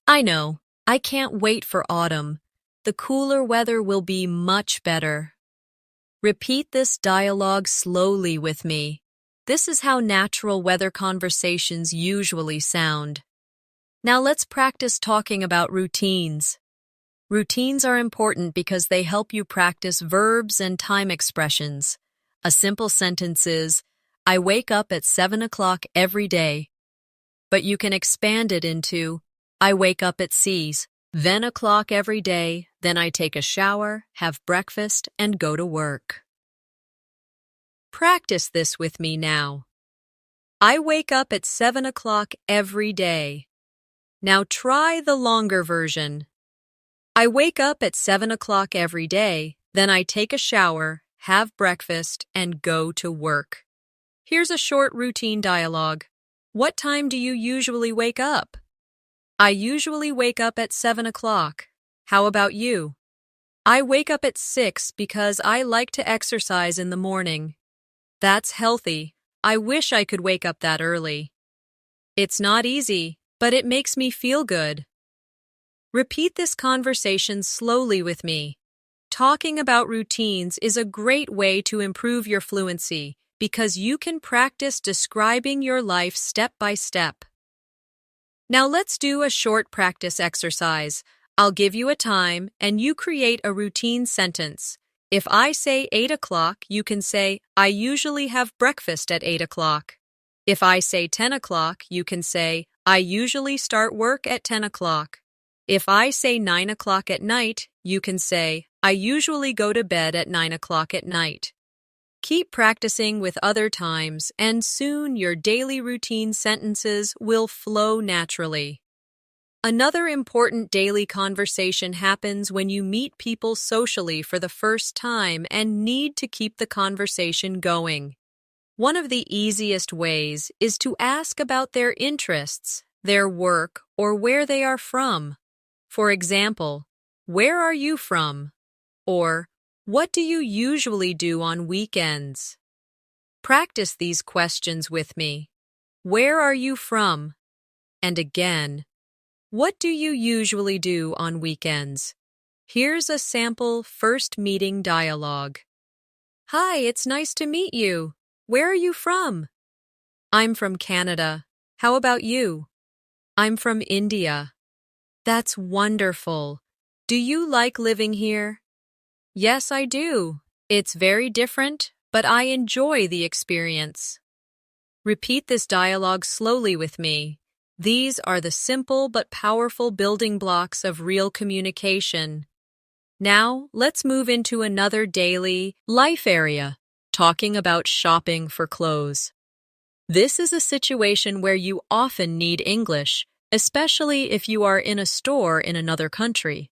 I know. I can't wait for autumn. The cooler weather will be much better. Repeat this dialogue slowly with me. This is how natural weather conversations usually sound. Now let's practice talking about routines. Routines are important because they help you practice verbs and time expressions. A simple sentence is, I wake up at 7 o'clock every day. But you can expand it into, I wake up at then o'clock every day, then I take a shower, have breakfast, and go to work. Practice this with me now. I wake up at 7 o'clock every day. Now try the longer version. I wake up at 7 o'clock every day, then I take a shower, have breakfast, and go to work. Here's a short routine dialogue. What time do you usually wake up? I usually wake up at 7 o'clock. How about you? I wake up at 6 because I like to exercise in the morning. That's healthy. I wish I could wake up that early. It's not easy, but it makes me feel good. Repeat this conversation slowly with me. Talking about routines is a great way to improve your fluency because you can practice describing your life step by step. Now let's do a short practice exercise. I'll give you a time and you create a routine sentence. If I say 8 o'clock, you can say, I usually have breakfast at 8 o'clock. If I say 10 o'clock, you can say, I usually start work at 10 o'clock. If I say 9 o'clock at night, you can say, I usually go to bed at 9 o'clock at night. Keep practicing with other times, and soon your daily routine sentences will flow naturally. Another important daily conversation happens when you meet people socially for the first time and need to keep the conversation going. One of the easiest ways is to ask about their interests, their work, or where they are from. For example, where are you from? Or, what do you usually do on weekends? Practice these questions with me. Where are you from? And again, what do you usually do on weekends? Here's a sample first meeting dialogue. Hi, it's nice to meet you. Where are you from? I'm from Canada. How about you? I'm from India. That's wonderful. Do you like living here? Yes, I do. It's very different, but I enjoy the experience. Repeat this dialogue slowly with me. These are the simple but powerful building blocks of real communication. Now, let's move into another daily life area, talking about shopping for clothes. This is a situation where you often need English, especially if you are in a store in another country.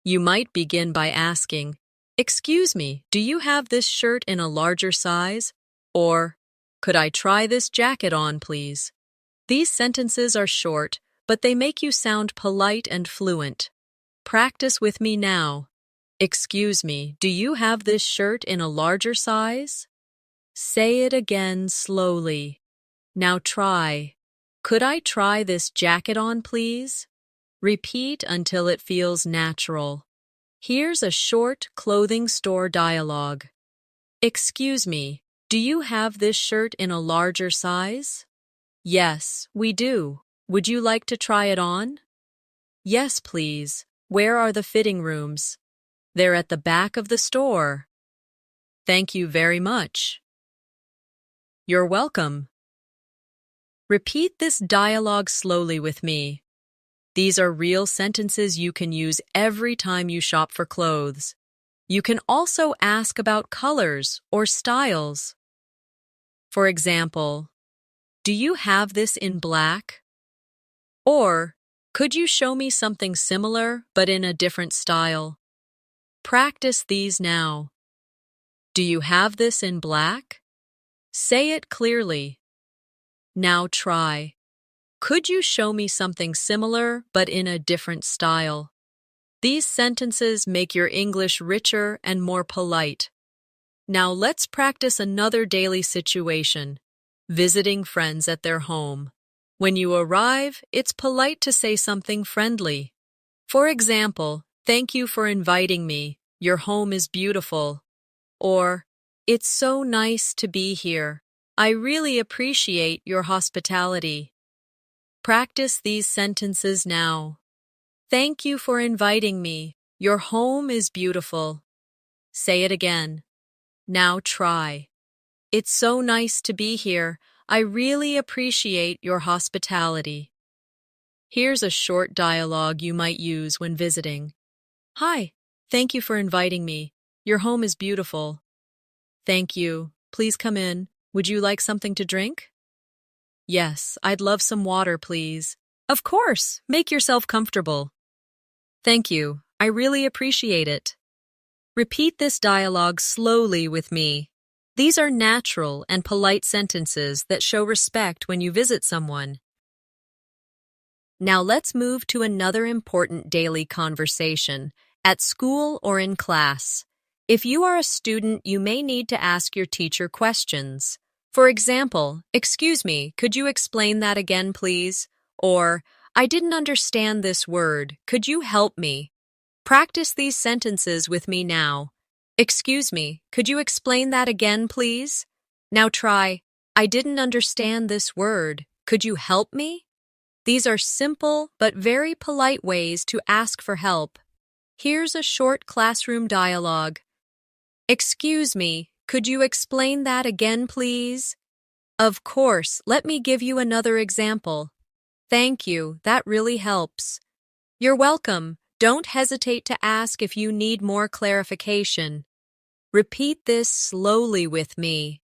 You might begin by asking, Excuse me, do you have this shirt in a larger size? Or, could I try this jacket on, please? These sentences are short, but they make you sound polite and fluent. Practice with me now. Excuse me, do you have this shirt in a larger size? Say it again slowly. Now try. Could I try this jacket on, please? Repeat until it feels natural. Here's a short clothing store dialogue. Excuse me, do you have this shirt in a larger size? Yes, we do. Would you like to try it on? Yes, please. Where are the fitting rooms? They're at the back of the store. Thank you very much. You're welcome. Repeat this dialogue slowly with me. These are real sentences you can use every time you shop for clothes. You can also ask about colors or styles. For example, do you have this in black? Or, could you show me something similar but in a different style? Practice these now. Do you have this in black? Say it clearly. Now try. Could you show me something similar but in a different style? These sentences make your English richer and more polite. Now let's practice another daily situation, visiting friends at their home. When you arrive, it's polite to say something friendly. For example, thank you for inviting me. Your home is beautiful. or "It's so nice to be here. I really appreciate your hospitality." Practice these sentences now. Thank you for inviting me. Your home is beautiful. Say it again. Now try. It's so nice to be here. I really appreciate your hospitality. Here's a short dialogue you might use when visiting. Hi, thank you for inviting me. Your home is beautiful. Thank you. Please come in. Would you like something to drink? Yes, I'd love some water, please. Of course, make yourself comfortable. Thank you. I really appreciate it. Repeat this dialogue slowly with me. These are natural and polite sentences that show respect when you visit someone. Now let's move to another important daily conversation, at school or in class. If you are a student, you may need to ask your teacher questions. For example, "Excuse me, could you explain that again, please?" Or, "I didn't understand this word. Could you help me?" Practice these sentences with me now. Excuse me, could you explain that again, please? Now try, "I didn't understand this word. Could you help me?" These are simple but very polite ways to ask for help. Here's a short classroom dialogue. Excuse me, could you explain that again, please? Of course, let me give you another example. Thank you, that really helps. You're welcome. Don't hesitate to ask if you need more clarification. Repeat this slowly with me.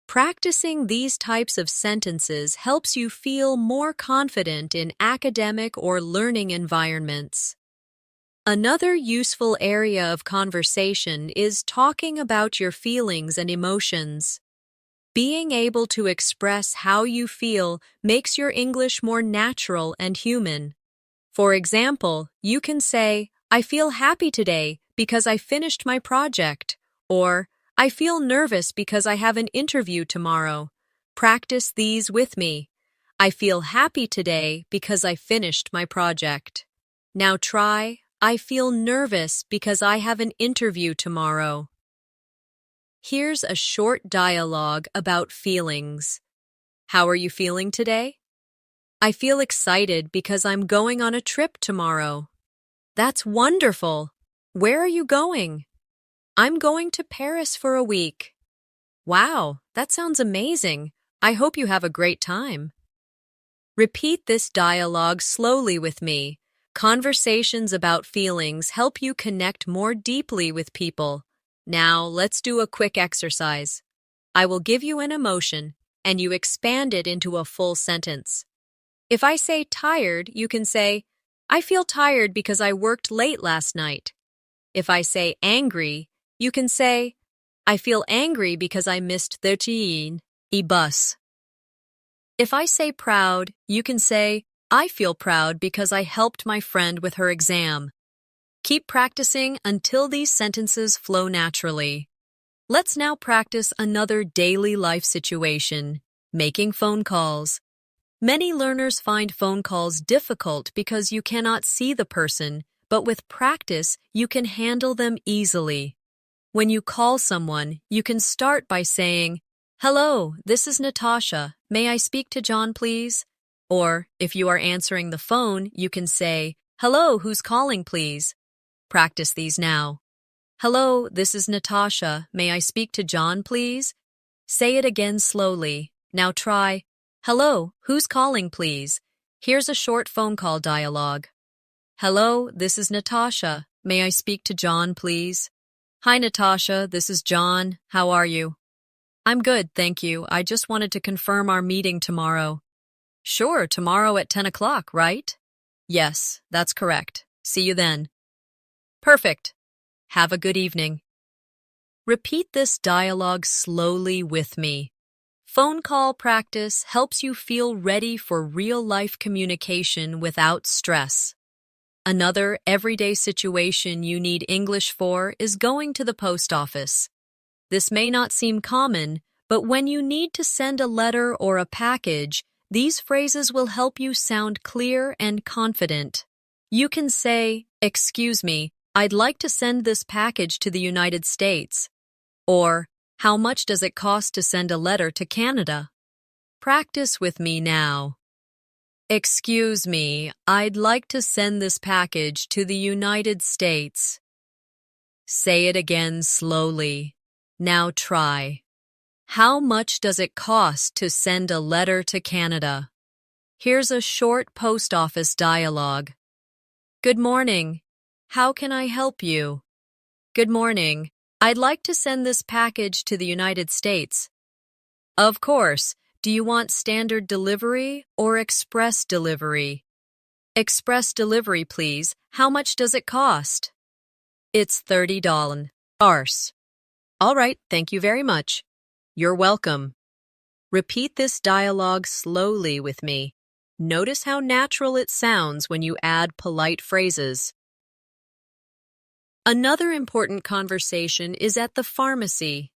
Practicing these types of sentences helps you feel more confident in academic or learning environments. Another useful area of conversation is talking about your feelings and emotions. Being able to express how you feel makes your English more natural and human. For example, you can say, "I feel happy today because I finished my project," or "I feel nervous because I have an interview tomorrow." Practice these with me. I feel happy today because I finished my project. Now try, "I feel nervous because I have an interview tomorrow." Here's a short dialogue about feelings. How are you feeling today? I feel excited because I'm going on a trip tomorrow. That's wonderful. Where are you going? I'm going to Paris for a week. Wow, that sounds amazing. I hope you have a great time. Repeat this dialogue slowly with me. Conversations about feelings help you connect more deeply with people. Now, let's do a quick exercise. I will give you an emotion, and you expand it into a full sentence. If I say tired, you can say, "I feel tired because I worked late last night." If I say angry, you can say, "I feel angry because I missed the bus." If I say proud, you can say, "I feel proud because I helped my friend with her exam." Keep practicing until these sentences flow naturally. Let's now practice another daily life situation, making phone calls. Many learners find phone calls difficult because you cannot see the person, but with practice, you can handle them easily. When you call someone, you can start by saying, "Hello, this is Natasha. May I speak to John, please?" Or, if you are answering the phone, you can say, "Hello, who's calling, please?" Practice these now. "Hello, this is Natasha. May I speak to John, please?" Say it again slowly. Now try, "Hello, who's calling, please?" Here's a short phone call dialogue. "Hello, this is Natasha. May I speak to John, please?" "Hi, Natasha. This is John. How are you?" "I'm good, thank you. I just wanted to confirm our meeting tomorrow." "Sure, tomorrow at 10 o'clock, right?" "Yes, that's correct. See you then." Perfect. Have a good evening. Repeat this dialogue slowly with me. Phone call practice helps you feel ready for real-life communication without stress. Another everyday situation you need English for is going to the post office. This may not seem common, but when you need to send a letter or a package, these phrases will help you sound clear and confident. You can say, "Excuse me, I'd like to send this package to the United States." Or, how much does it cost to send a letter to Canada? Practice with me now. Excuse me, I'd like to send this package to the United States. Say it again slowly. Now try. How much does it cost to send a letter to Canada? Here's a short post office dialogue. Good morning. How can I help you? Good morning. I'd like to send this package to the United States. Of course. Do you want standard delivery or express delivery? Express delivery, please. How much does it cost? It's $30. All right, thank you very much. You're welcome. Repeat this dialogue slowly with me. Notice how natural it sounds when you add polite phrases. Another important conversation is at the pharmacy.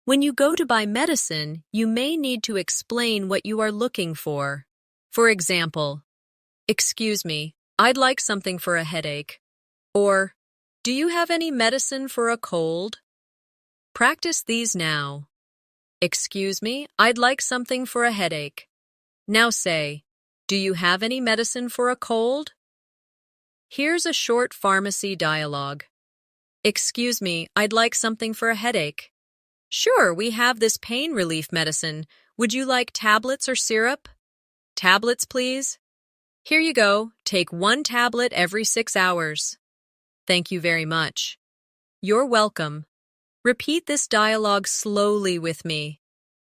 When you go to buy medicine, you may need to explain what you are looking for. For example, excuse me, I'd like something for a headache. Or, do you have any medicine for a cold? Practice these now. Excuse me, I'd like something for a headache. Now say, do you have any medicine for a cold? Here's a short pharmacy dialogue. Excuse me, I'd like something for a headache. Sure, we have this pain relief medicine. Would you like tablets or syrup? Tablets, please. Here you go. Take 1 tablet every 6 hours. Thank you very much. You're welcome. Repeat this dialogue slowly with me.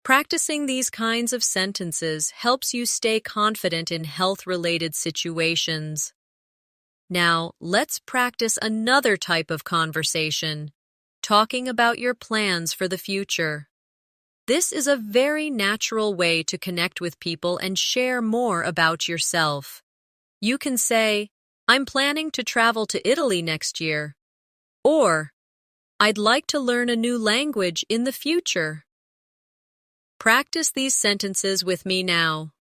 Practicing these kinds of sentences helps you stay confident in health-related situations. Now, let's practice another type of conversation. Talking about your plans for the future. This is a very natural way to connect with people and share more about yourself. You can say, I'm planning to travel to Italy next year. Or, I'd like to learn a new language in the future. Practice these sentences with me now.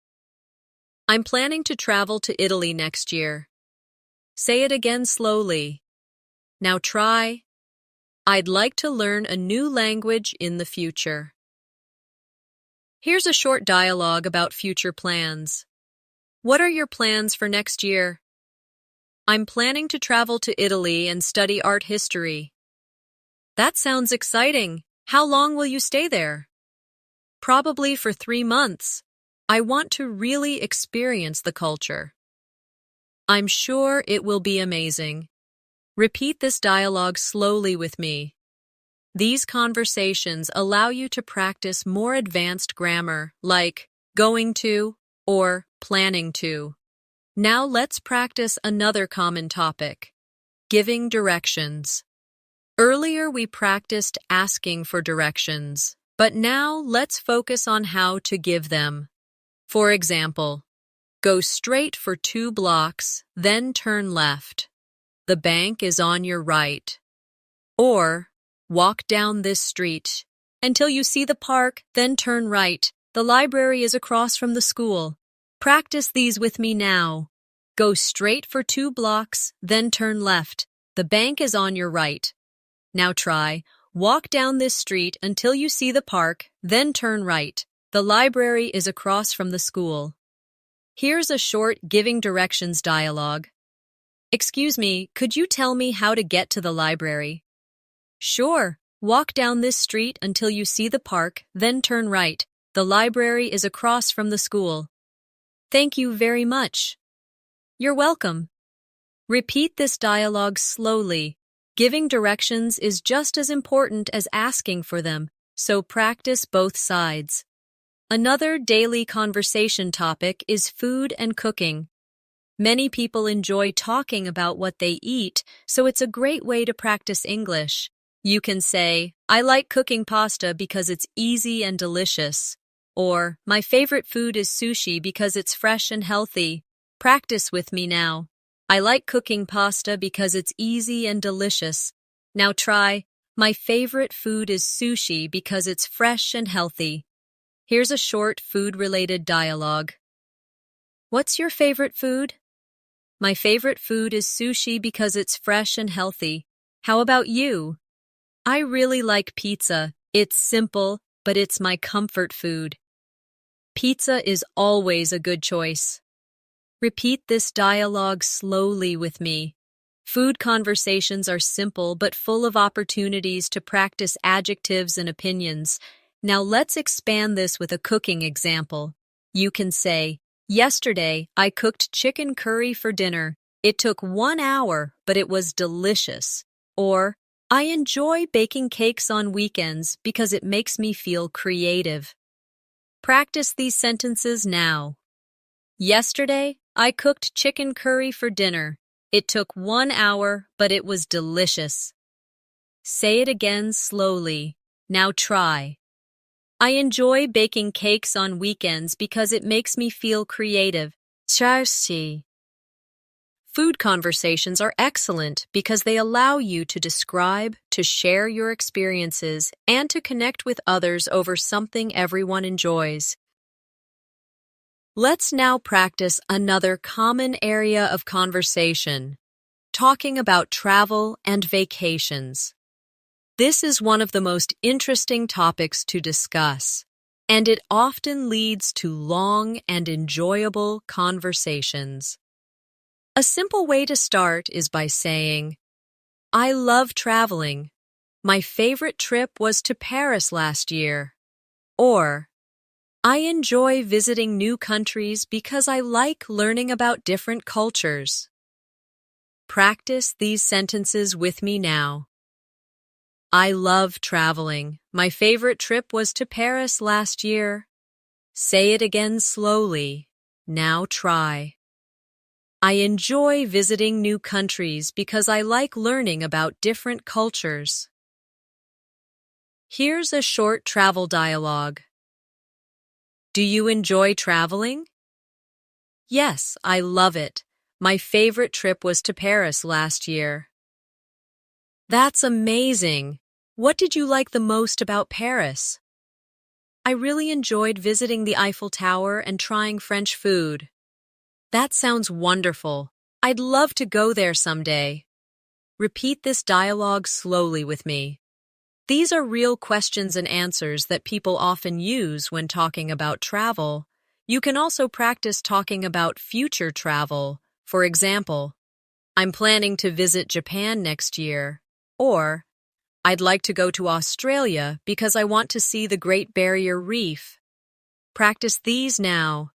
I'm planning to travel to Italy next year. Say it again slowly. Now try. I'd like to learn a new language in the future. Here's a short dialogue about future plans. What are your plans for next year? I'm planning to travel to Italy and study art history. That sounds exciting. How long will you stay there? Probably for 3 months. I want to really experience the culture. I'm sure it will be amazing. Repeat this dialogue slowly with me. These conversations allow you to practice more advanced grammar, like going to or planning to. Now let's practice another common topic, giving directions. Earlier we practiced asking for directions, but now let's focus on how to give them. For example, go straight for 2 blocks, then turn left. The bank is on your right. Or, walk down this street until you see the park, then turn right. The library is across from the school. Practice these with me now. Go straight for 2 blocks, then turn left. The bank is on your right. Now try, walk down this street until you see the park, then turn right. The library is across from the school. Here's a short giving directions dialogue. Excuse me, could you tell me how to get to the library? Sure. Walk down this street until you see the park, then turn right. The library is across from the school. Thank you very much. You're welcome. Repeat this dialogue slowly. Giving directions is just as important as asking for them, so practice both sides. Another daily conversation topic is food and cooking. Many people enjoy talking about what they eat, so it's a great way to practice English. You can say, I like cooking pasta because it's easy and delicious. Or, my favorite food is sushi because it's fresh and healthy. Practice with me now. I like cooking pasta because it's easy and delicious. Now try, my favorite food is sushi because it's fresh and healthy. Here's a short food-related dialogue. What's your favorite food? My favorite food is sushi because it's fresh and healthy. How about you? I really like pizza. It's simple, but it's my comfort food. Pizza is always a good choice. Repeat this dialogue slowly with me. Food conversations are simple but full of opportunities to practice adjectives and opinions. Now let's expand this with a cooking example. You can say, "Yesterday, I cooked chicken curry for dinner. It took 1 hour, but it was delicious." Or, "I enjoy baking cakes on weekends because it makes me feel creative." Practice these sentences now. Yesterday, I cooked chicken curry for dinner. It took 1 hour, but it was delicious. Say it again slowly. Now try. I enjoy baking cakes on weekends because it makes me feel creative. Charsi. Food conversations are excellent because they allow you to describe, to share your experiences, and to connect with others over something everyone enjoys. Let's now practice another common area of conversation, talking about travel and vacations. This is one of the most interesting topics to discuss, and it often leads to long and enjoyable conversations. A simple way to start is by saying, "I love traveling. My favorite trip was to Paris last year." Or, "I enjoy visiting new countries because I like learning about different cultures." Practice these sentences with me now. I love traveling. My favorite trip was to Paris last year. Say it again slowly. Now try. I enjoy visiting new countries because I like learning about different cultures. Here's a short travel dialogue. Do you enjoy traveling? Yes, I love it. My favorite trip was to Paris last year. That's amazing. What did you like the most about Paris? I really enjoyed visiting the Eiffel Tower and trying French food. That sounds wonderful. I'd love to go there someday. Repeat this dialogue slowly with me. These are real questions and answers that people often use when talking about travel. You can also practice talking about future travel. For example, I'm planning to visit Japan next year. Or, I'd like to go to Australia because I want to see the Great Barrier Reef. Practice these now.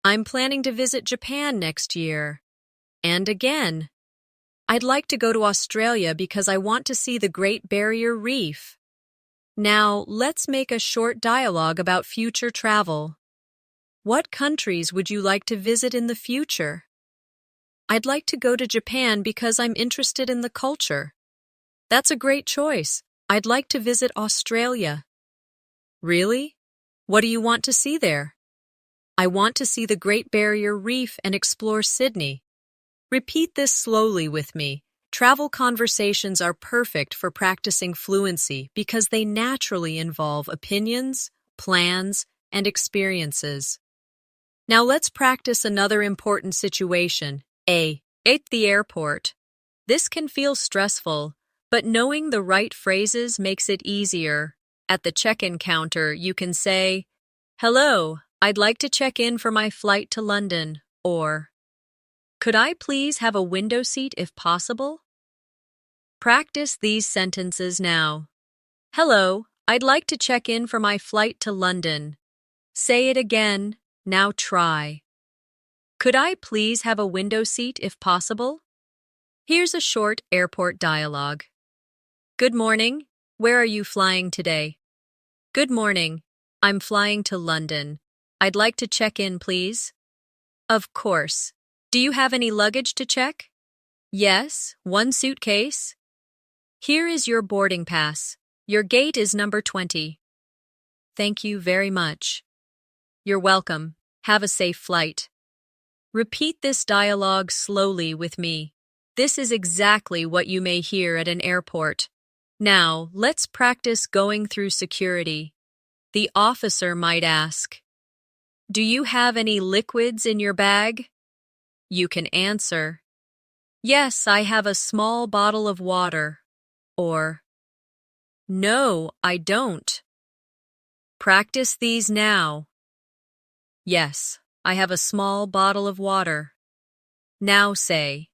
I'm planning to visit Japan next year. And again, I'd like to go to Australia because I want to see the Great Barrier Reef. Now, let's make a short dialogue about future travel. What countries would you like to visit in the future? I'd like to go to Japan because I'm interested in the culture. That's a great choice. I'd like to visit Australia. Really? What do you want to see there? I want to see the Great Barrier Reef and explore Sydney. Repeat this slowly with me. Travel conversations are perfect for practicing fluency because they naturally involve opinions, plans, and experiences. Now let's practice another important situation. At the airport. This can feel stressful, but knowing the right phrases makes it easier. At the check-in counter, you can say, "Hello, I'd like to check in for my flight to London," or, "Could I please have a window seat if possible?" Practice these sentences now. Hello, I'd like to check in for my flight to London. Say it again. Now try. Could I please have a window seat if possible? Here's a short airport dialogue. Good morning. Where are you flying today? Good morning. I'm flying to London. I'd like to check in, please. Of course. Do you have any luggage to check? Yes, one suitcase. Here is your boarding pass. Your gate is number 20. Thank you very much. You're welcome. Have a safe flight. Repeat this dialogue slowly with me. This is exactly what you may hear at an airport. Now, let's practice going through security. The officer might ask, "Do you have any liquids in your bag?" You can answer, "Yes, I have a small bottle of water." Or, No, I don't. Practice these now. Yes, I have a small bottle of water. Now say,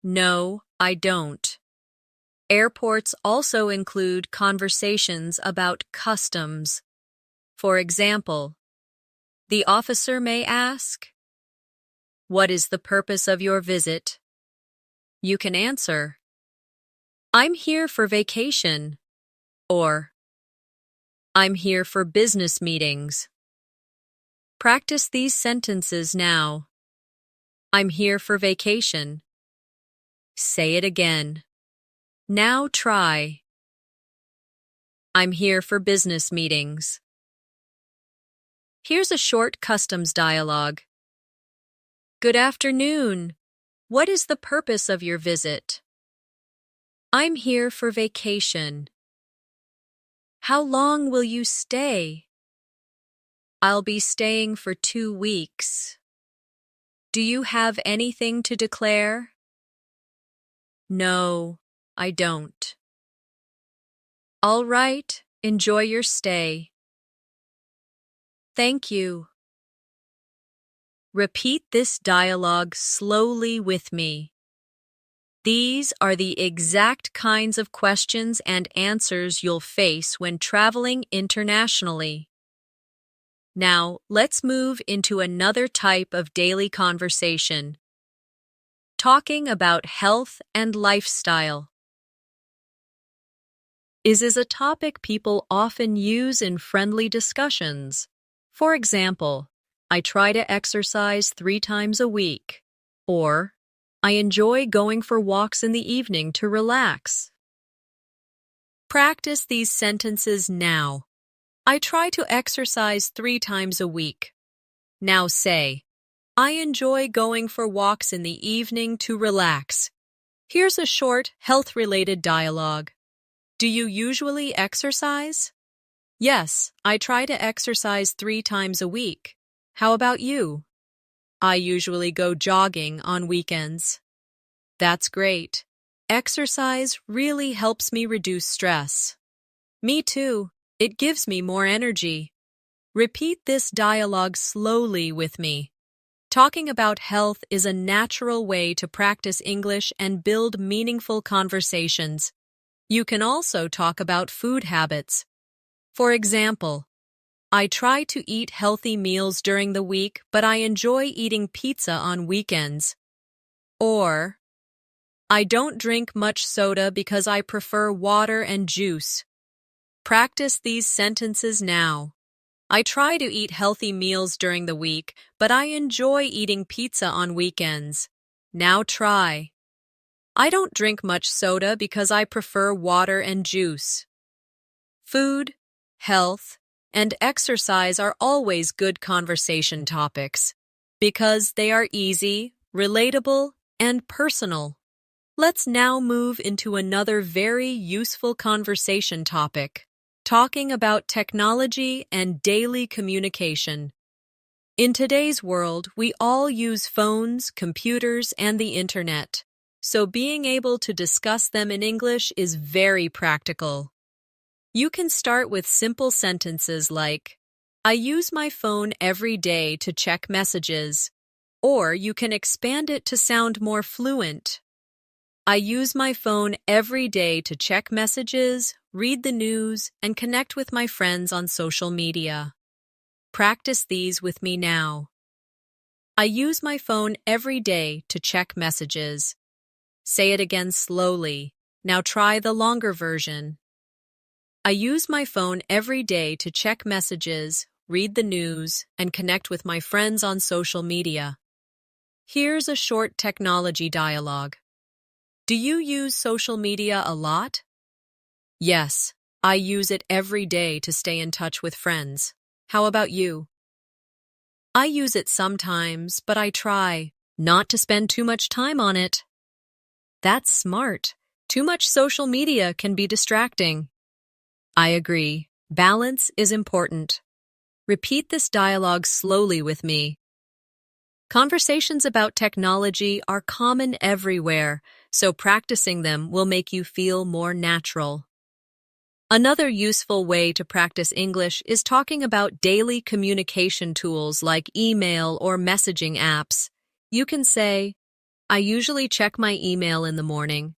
no, I don't. Airports also include conversations about customs. For example, the officer may ask, "What is the purpose of your visit?" You can answer, "I'm here for vacation," or "I'm here for business meetings." Practice these sentences now. I'm here for vacation. Say it again. Now try. I'm here for business meetings. Here's a short customs dialogue. Good afternoon. What is the purpose of your visit? I'm here for vacation. How long will you stay? I'll be staying for 2 weeks. Do you have anything to declare? No, I don't. All right, enjoy your stay. Thank you. Repeat this dialogue slowly with me. These are the exact kinds of questions and answers you'll face when traveling internationally. Now, let's move into another type of daily conversation. Talking about health and lifestyle. Is a topic people often use in friendly discussions. For example, I try to exercise 3 times a week, or I enjoy going for walks in the evening to relax. Practice these sentences now. I try to exercise 3 times a week. Now say, I enjoy going for walks in the evening to relax. Here's a short, health-related dialogue. Do you usually exercise? Yes, I try to exercise 3 times a week. How about you? I usually go jogging on weekends. That's great. Exercise really helps me reduce stress. Me too. It gives me more energy. Repeat this dialogue slowly with me. Talking about health is a natural way to practice English and build meaningful conversations. You can also talk about food habits. For example, I try to eat healthy meals during the week, but I enjoy eating pizza on weekends. Or, I don't drink much soda because I prefer water and juice. Practice these sentences now. I try to eat healthy meals during the week, but I enjoy eating pizza on weekends. Now try. I don't drink much soda because I prefer water and juice. Food, health, and exercise are always good conversation topics because they are easy, relatable, and personal. Let's now move into another very useful conversation topic, talking about technology and daily communication. In today's world, we all use phones, computers, and the internet, so being able to discuss them in English is very practical. You can start with simple sentences like, I use my phone every day to check messages, or you can expand it to sound more fluent. I use my phone every day to check messages, read the news, and connect with my friends on social media. Practice these with me now. I use my phone every day to check messages. Say it again slowly. Now try the longer version. I use my phone every day to check messages, read the news, and connect with my friends on social media. Here's a short technology dialogue. Do you use social media a lot? Yes, I use it every day to stay in touch with friends. How about you? I use it sometimes, but I try not to spend too much time on it. That's smart. Too much social media can be distracting. I agree. Balance is important. Repeat this dialogue slowly with me. Conversations about technology are common everywhere, so practicing them will make you feel more natural. Another useful way to practice English is talking about daily communication tools like email or messaging apps. You can say, I usually check my email in the morning,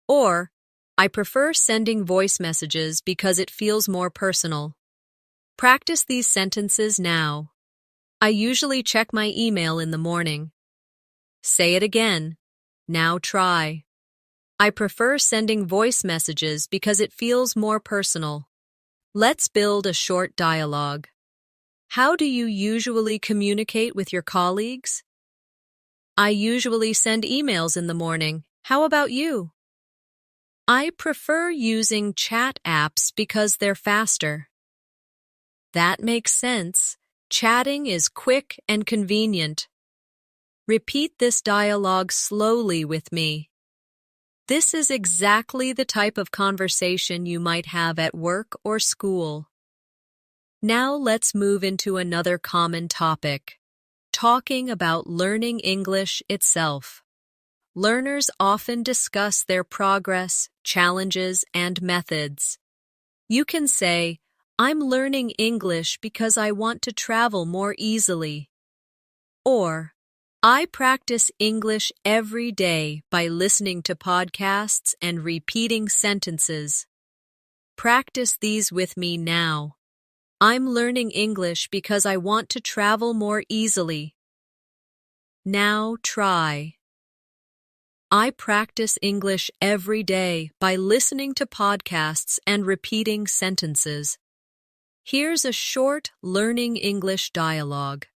or I prefer sending voice messages because it feels more personal. Practice these sentences now. I usually check my email in the morning. Say it again. Now try. I prefer sending voice messages because it feels more personal. Let's build a short dialogue. How do you usually communicate with your colleagues? I usually send emails in the morning. How about you? I prefer using chat apps because they're faster. That makes sense. Chatting is quick and convenient. Repeat this dialogue slowly with me. This is exactly the type of conversation you might have at work or school. Now let's move into another common topic, talking about learning English itself. Learners often discuss their progress, challenges, and methods. You can say, I'm learning English because I want to travel more easily. Or, I practice English every day by listening to podcasts and repeating sentences. Practice these with me now. I'm learning English because I want to travel more easily. Now try. I practice English every day by listening to podcasts and repeating sentences. Here's a short learning English dialogue.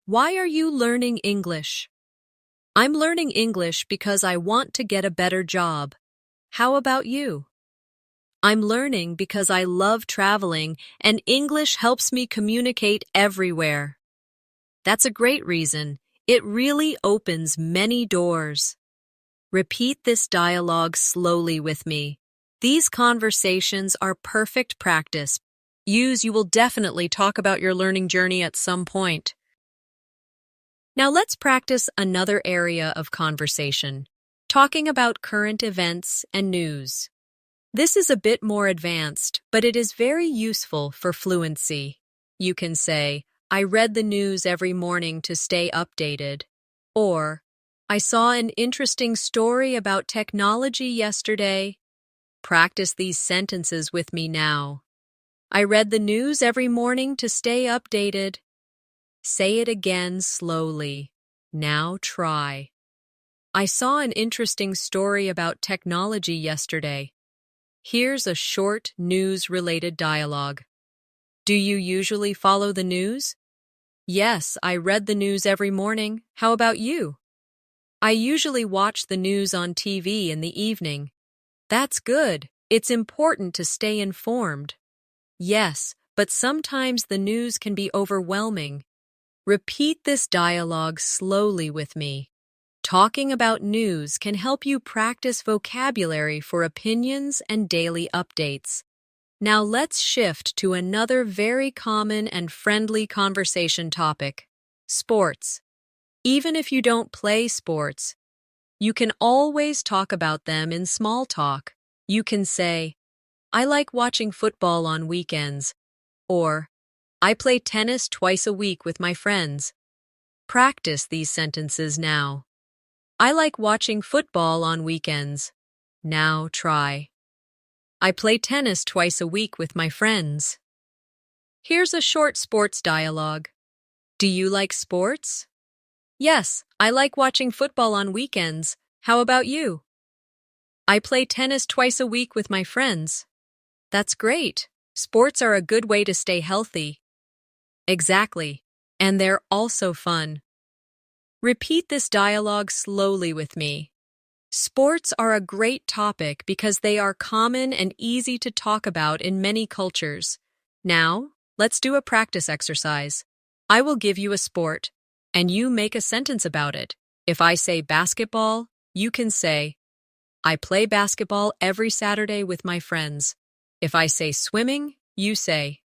Why are you learning English? I'm learning English because I want to get a better job. How about you? I'm learning because I love traveling and English helps me communicate everywhere. That's a great reason. It really opens many doors. Repeat this dialogue slowly with me. These conversations are perfect practice. You will definitely talk about your learning journey at some point. Now let's practice another area of conversation, talking about current events and news. This is a bit more advanced, but it is very useful for fluency. You can say, I read the news every morning to stay updated. Or, I saw an interesting story about technology yesterday. Practice these sentences with me now. I read the news every morning to stay updated. Say it again slowly. Now try. I saw an interesting story about technology yesterday. Here's a short news-related dialogue. Do you usually follow the news? Yes, I read the news every morning. How about you? I usually watch the news on TV in the evening. That's good. It's important to stay informed. Yes, but sometimes the news can be overwhelming. Repeat this dialogue slowly with me. Talking about news can help you practice vocabulary for opinions and daily updates. Now let's shift to another very common and friendly conversation topic, sports. Even if you don't play sports, you can always talk about them in small talk. You can say, I like watching football on weekends, or I play tennis twice a week with my friends. Practice these sentences now. I like watching football on weekends. Now try. I play tennis twice a week with my friends. Here's a short sports dialogue. Do you like sports? Yes, I like watching football on weekends. How about you? I play tennis twice a week with my friends. That's great. Sports are a good way to stay healthy. Exactly. And they're also fun. Repeat this dialogue slowly with me. Sports are a great topic because they are common and easy to talk about in many cultures. Now, let's do a practice exercise. I will give you a sport, and you make a sentence about it. If I say basketball, you can say, I play basketball every Saturday with my friends. If I say swimming, you say,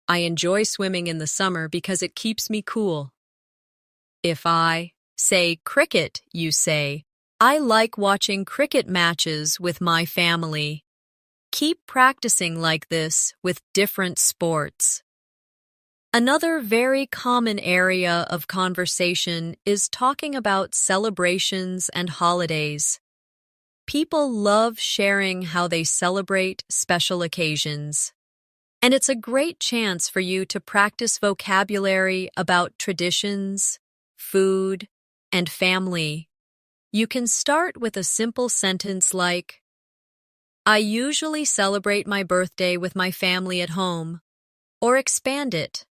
I enjoy swimming in the summer because it keeps me cool. If I say cricket, you say, I like watching cricket matches with my family. Keep practicing like this with different sports. Another very common area of conversation is talking about celebrations and holidays. People love sharing how they celebrate special occasions. And it's a great chance for you to practice vocabulary about traditions, food, and family. You can start with a simple sentence like, I usually celebrate my birthday with my family at home, or expand it.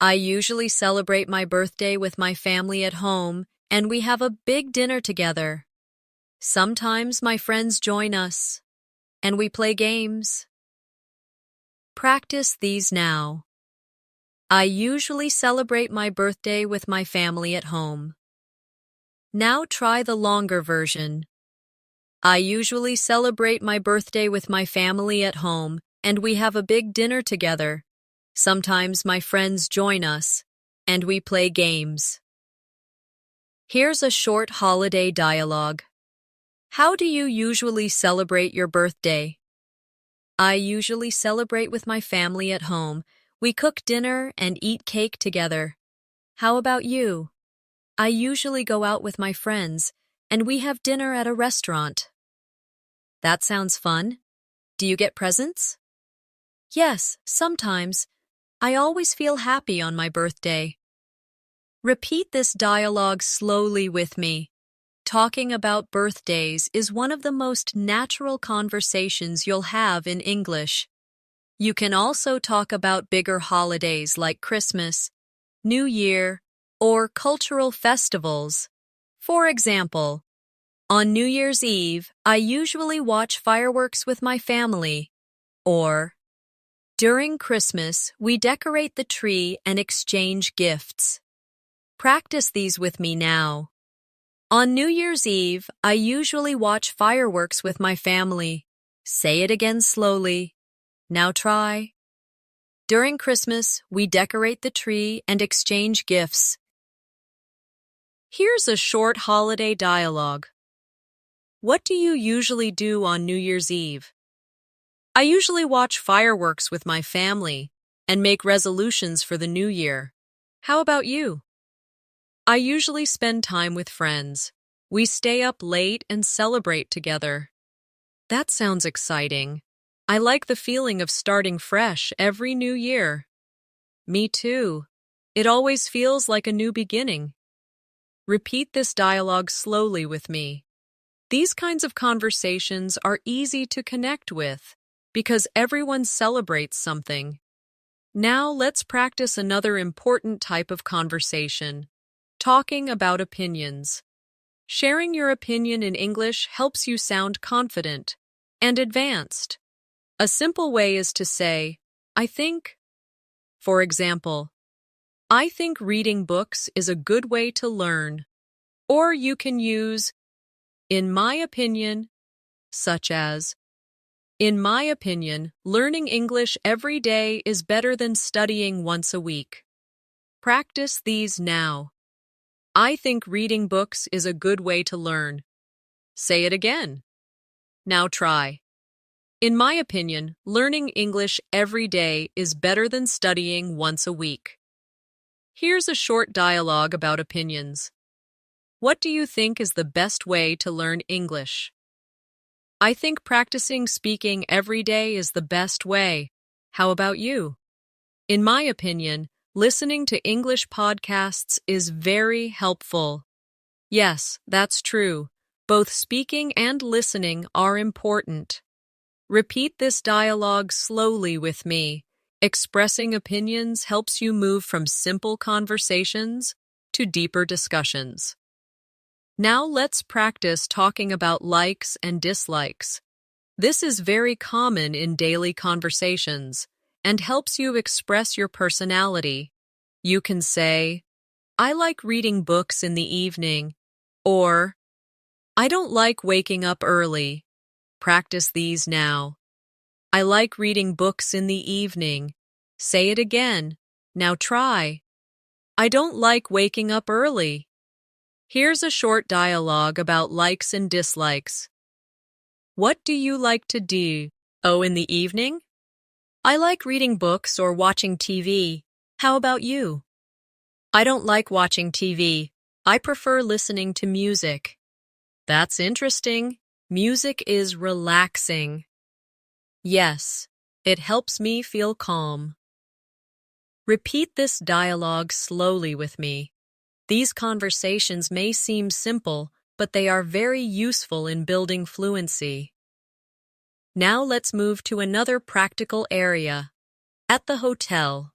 I usually celebrate my birthday with my family at home, and we have a big dinner together. Sometimes my friends join us, and we play games. Practice these now. I usually celebrate my birthday with my family at home. Now try the longer version. I usually celebrate my birthday with my family at home, and we have a big dinner together. Sometimes my friends join us, and we play games. Here's a short holiday dialogue. How do you usually celebrate your birthday? I usually celebrate with my family at home. We cook dinner and eat cake together. How about you? I usually go out with my friends, and we have dinner at a restaurant. That sounds fun. Do you get presents? Yes, sometimes. I always feel happy on my birthday. Repeat this dialogue slowly with me. Talking about birthdays is one of the most natural conversations you'll have in English. You can also talk about bigger holidays like Christmas, New Year, or cultural festivals. For example, on New Year's Eve, I usually watch fireworks with my family. Or, during Christmas, we decorate the tree and exchange gifts. Practice these with me now. On New Year's Eve, I usually watch fireworks with my family. Say it again slowly. Now try. During Christmas, we decorate the tree and exchange gifts. Here's a short holiday dialogue. What do you usually do on New Year's Eve? I usually watch fireworks with my family and make resolutions for the new year. How about you? I usually spend time with friends. We stay up late and celebrate together. That sounds exciting. I like the feeling of starting fresh every new year. Me too. It always feels like a new beginning. Repeat this dialogue slowly with me. These kinds of conversations are easy to connect with because everyone celebrates something. Now let's practice another important type of conversation. Talking about opinions. Sharing your opinion in English helps you sound confident and advanced. A simple way is to say, I think. For example, I think reading books is a good way to learn. Or you can use, in my opinion, such as, in my opinion, learning English every day is better than studying once a week. Practice these now. I think reading books is a good way to learn. Say it again. Now try. In my opinion, learning English every day is better than studying once a week. Here's a short dialogue about opinions. What do you think is the best way to learn English? I think practicing speaking every day is the best way. How about you? In my opinion, listening to English podcasts is very helpful. Yes, that's true. Both speaking and listening are important. Repeat this dialogue slowly with me. Expressing opinions helps you move from simple conversations to deeper discussions. Now let's practice talking about likes and dislikes. This is very common in daily conversations and helps you express your personality. You can say, I like reading books in the evening, or I don't like waking up early. Practice these now. I like reading books in the evening. Say it again. Now try. I don't like waking up early. Here's a short dialogue about likes and dislikes. What do you like to do? Oh, in the evening? I like reading books or watching TV. How about you? I don't like watching TV. I prefer listening to music. That's interesting. Music is relaxing. Yes, it helps me feel calm. Repeat this dialogue slowly with me. These conversations may seem simple, but they are very useful in building fluency. Now let's move to another practical area. At the hotel.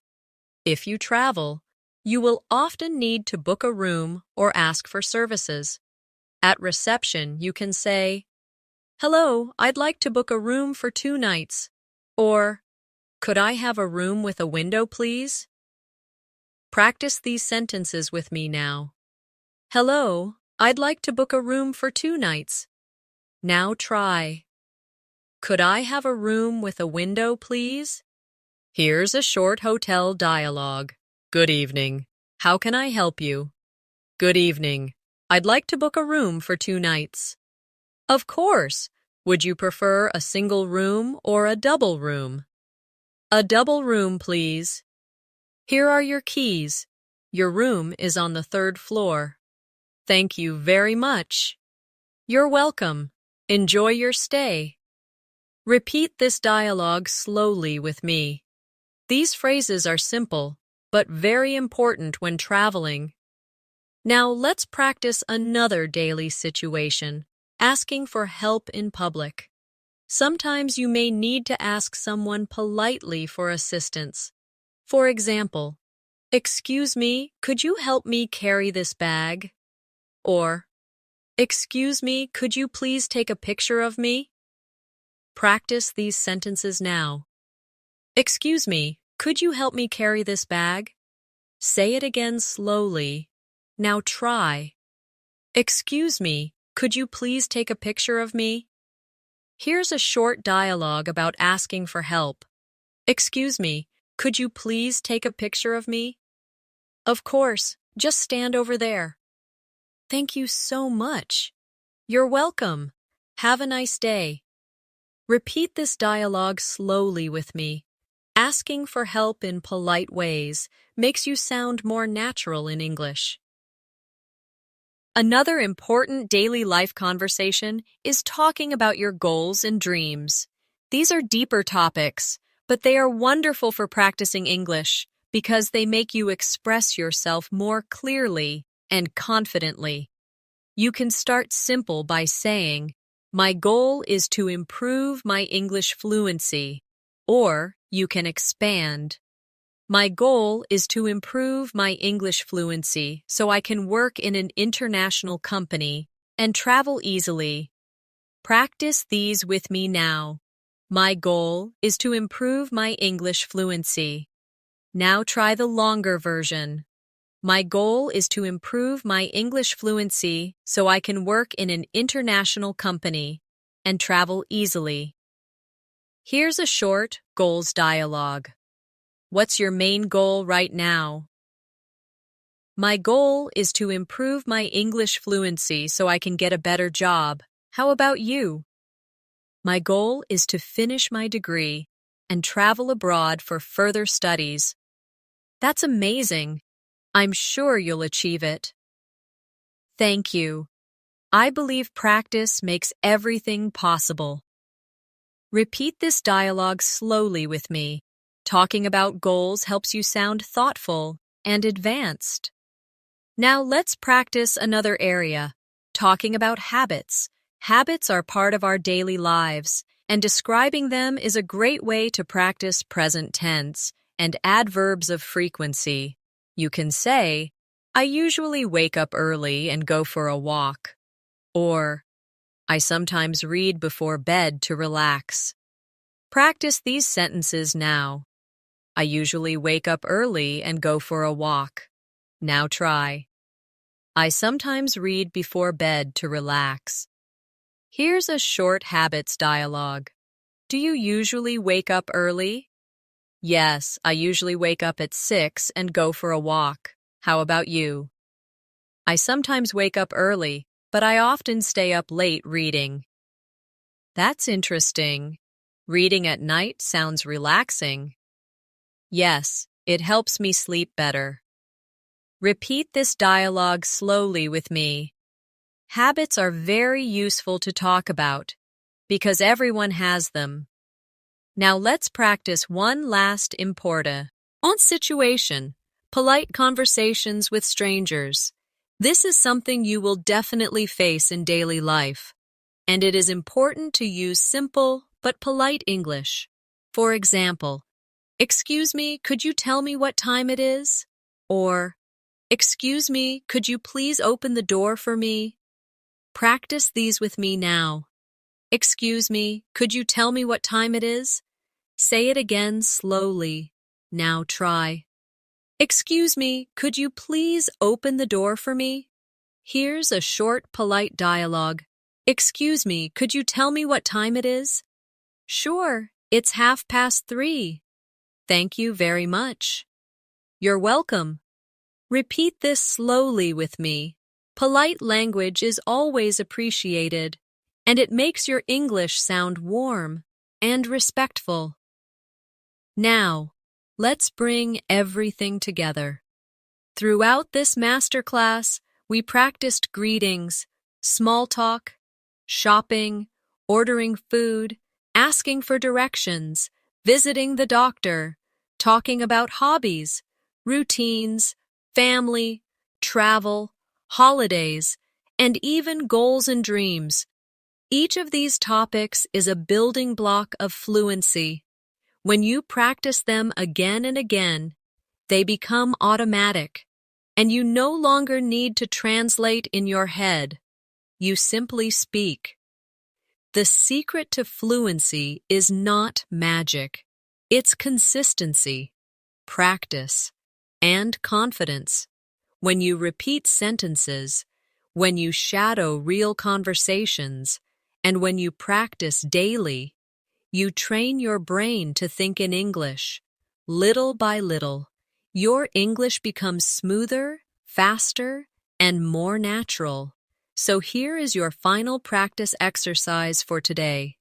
If you travel, you will often need to book a room or ask for services. At reception, you can say, "Hello, I'd like to book a room for 2 nights." Or, "Could I have a room with a window, please?" Practice these sentences with me now. "Hello, I'd like to book a room for 2 nights." Now try. "Could I have a room with a window, please?" Here's a short hotel dialogue. Good evening. How can I help you? Good evening. I'd like to book a room for 2 nights. Of course. Would you prefer a single room or a double room? A double room, please. Here are your keys. Your room is on the 3rd floor. Thank you very much. You're welcome. Enjoy your stay. Repeat this dialogue slowly with me. These phrases are simple, but very important when traveling. Now let's practice another daily situation, asking for help in public. Sometimes you may need to ask someone politely for assistance. For example, "Excuse me, could you help me carry this bag?" Or, "Excuse me, could you please take a picture of me?" Practice these sentences now. "Excuse me, could you help me carry this bag?" Say it again slowly. Now try. "Excuse me, could you please take a picture of me?" Here's a short dialogue about asking for help. "Excuse me, could you please take a picture of me?" Of course, just stand over there. Thank you so much. You're welcome. Have a nice day. Repeat this dialogue slowly with me. Asking for help in polite ways makes you sound more natural in English. Another important daily life conversation is talking about your goals and dreams. These are deeper topics, but they are wonderful for practicing English because they make you express yourself more clearly and confidently. You can start simple by saying, "My goal is to improve my English fluency," or you can expand. "My goal is to improve my English fluency so I can work in an international company and travel easily." Practice these with me now. My goal is to improve my English fluency. Now try the longer version. My goal is to improve my English fluency so I can work in an international company and travel easily. Here's a short goals dialogue. What's your main goal right now? My goal is to improve my English fluency so I can get a better job. How about you? My goal is to finish my degree and travel abroad for further studies. That's amazing. I'm sure you'll achieve it. Thank you. I believe practice makes everything possible. Repeat this dialogue slowly with me. Talking about goals helps you sound thoughtful and advanced. Now let's practice another area, talking about habits. Habits are part of our daily lives, and describing them is a great way to practice present tense and adverbs of frequency. You can say, "I usually wake up early and go for a walk," or "I sometimes read before bed to relax." Practice these sentences now. I usually wake up early and go for a walk. Now try. I sometimes read before bed to relax. Here's a short habits dialogue. Do you usually wake up early? Yes, I usually wake up at 6 and go for a walk. How about you? I sometimes wake up early, but I often stay up late reading. That's interesting. Reading at night sounds relaxing. Yes, it helps me sleep better. Repeat this dialogue slowly with me. Habits are very useful to talk about because everyone has them. Now let's practice one last important situation, polite conversations with strangers. This is something you will definitely face in daily life, and it is important to use simple but polite English. For example, "Excuse me, could you tell me what time it is?" Or, "Excuse me, could you please open the door for me?" Practice these with me now. "Excuse me, could you tell me what time it is?" Say it again slowly. Now try. "Excuse me, could you please open the door for me?" Here's a short, polite dialogue. "Excuse me, could you tell me what time it is?" "Sure, it's 3:30. Thank you very much." "You're welcome." Repeat this slowly with me. Polite language is always appreciated, and it makes your English sound warm and respectful. Now, let's bring everything together. Throughout this masterclass, we practiced greetings, small talk, shopping, ordering food, asking for directions, visiting the doctor, talking about hobbies, routines, family, travel, holidays, and even goals and dreams. Each of these topics is a building block of fluency. When you practice them again and again, they become automatic, and you no longer need to translate in your head. You simply speak. The secret to fluency is not magic. It's consistency, practice, and confidence. When you repeat sentences, when you shadow real conversations, and when you practice daily, you train your brain to think in English. Little by little, your English becomes smoother, faster, and more natural. So here is your final practice exercise for today.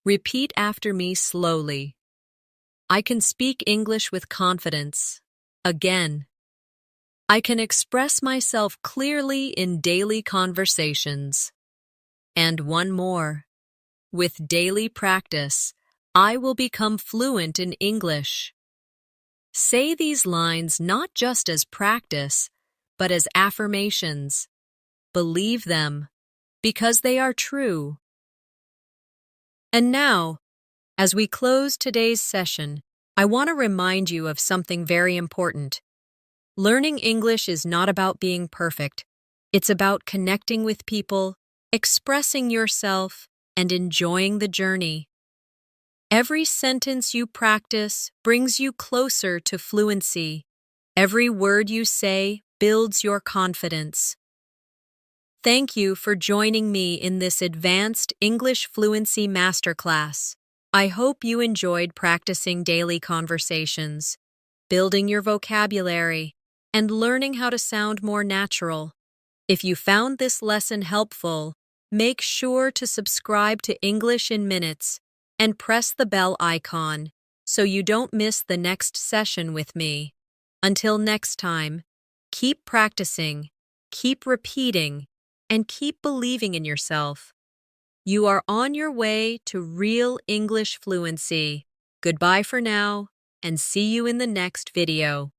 Repeat after me slowly. I can speak English with confidence. Again. I can express myself clearly in daily conversations. And one more. With daily practice, I will become fluent in English. Say these lines not just as practice, but as affirmations. Believe them, because they are true. And now, as we close today's session, I want to remind you of something very important. Learning English is not about being perfect. It's about connecting with people, expressing yourself, and enjoying the journey. Every sentence you practice brings you closer to fluency. Every word you say builds your confidence. Thank you for joining me in this advanced English fluency masterclass. I hope you enjoyed practicing daily conversations, building your vocabulary, and learning how to sound more natural. If you found this lesson helpful, make sure to subscribe to English in Minutes and press the bell icon so you don't miss the next session with me. Until next time, keep practicing, keep repeating, and keep believing in yourself. You are on your way to real English fluency. Goodbye for now, and see you in the next video.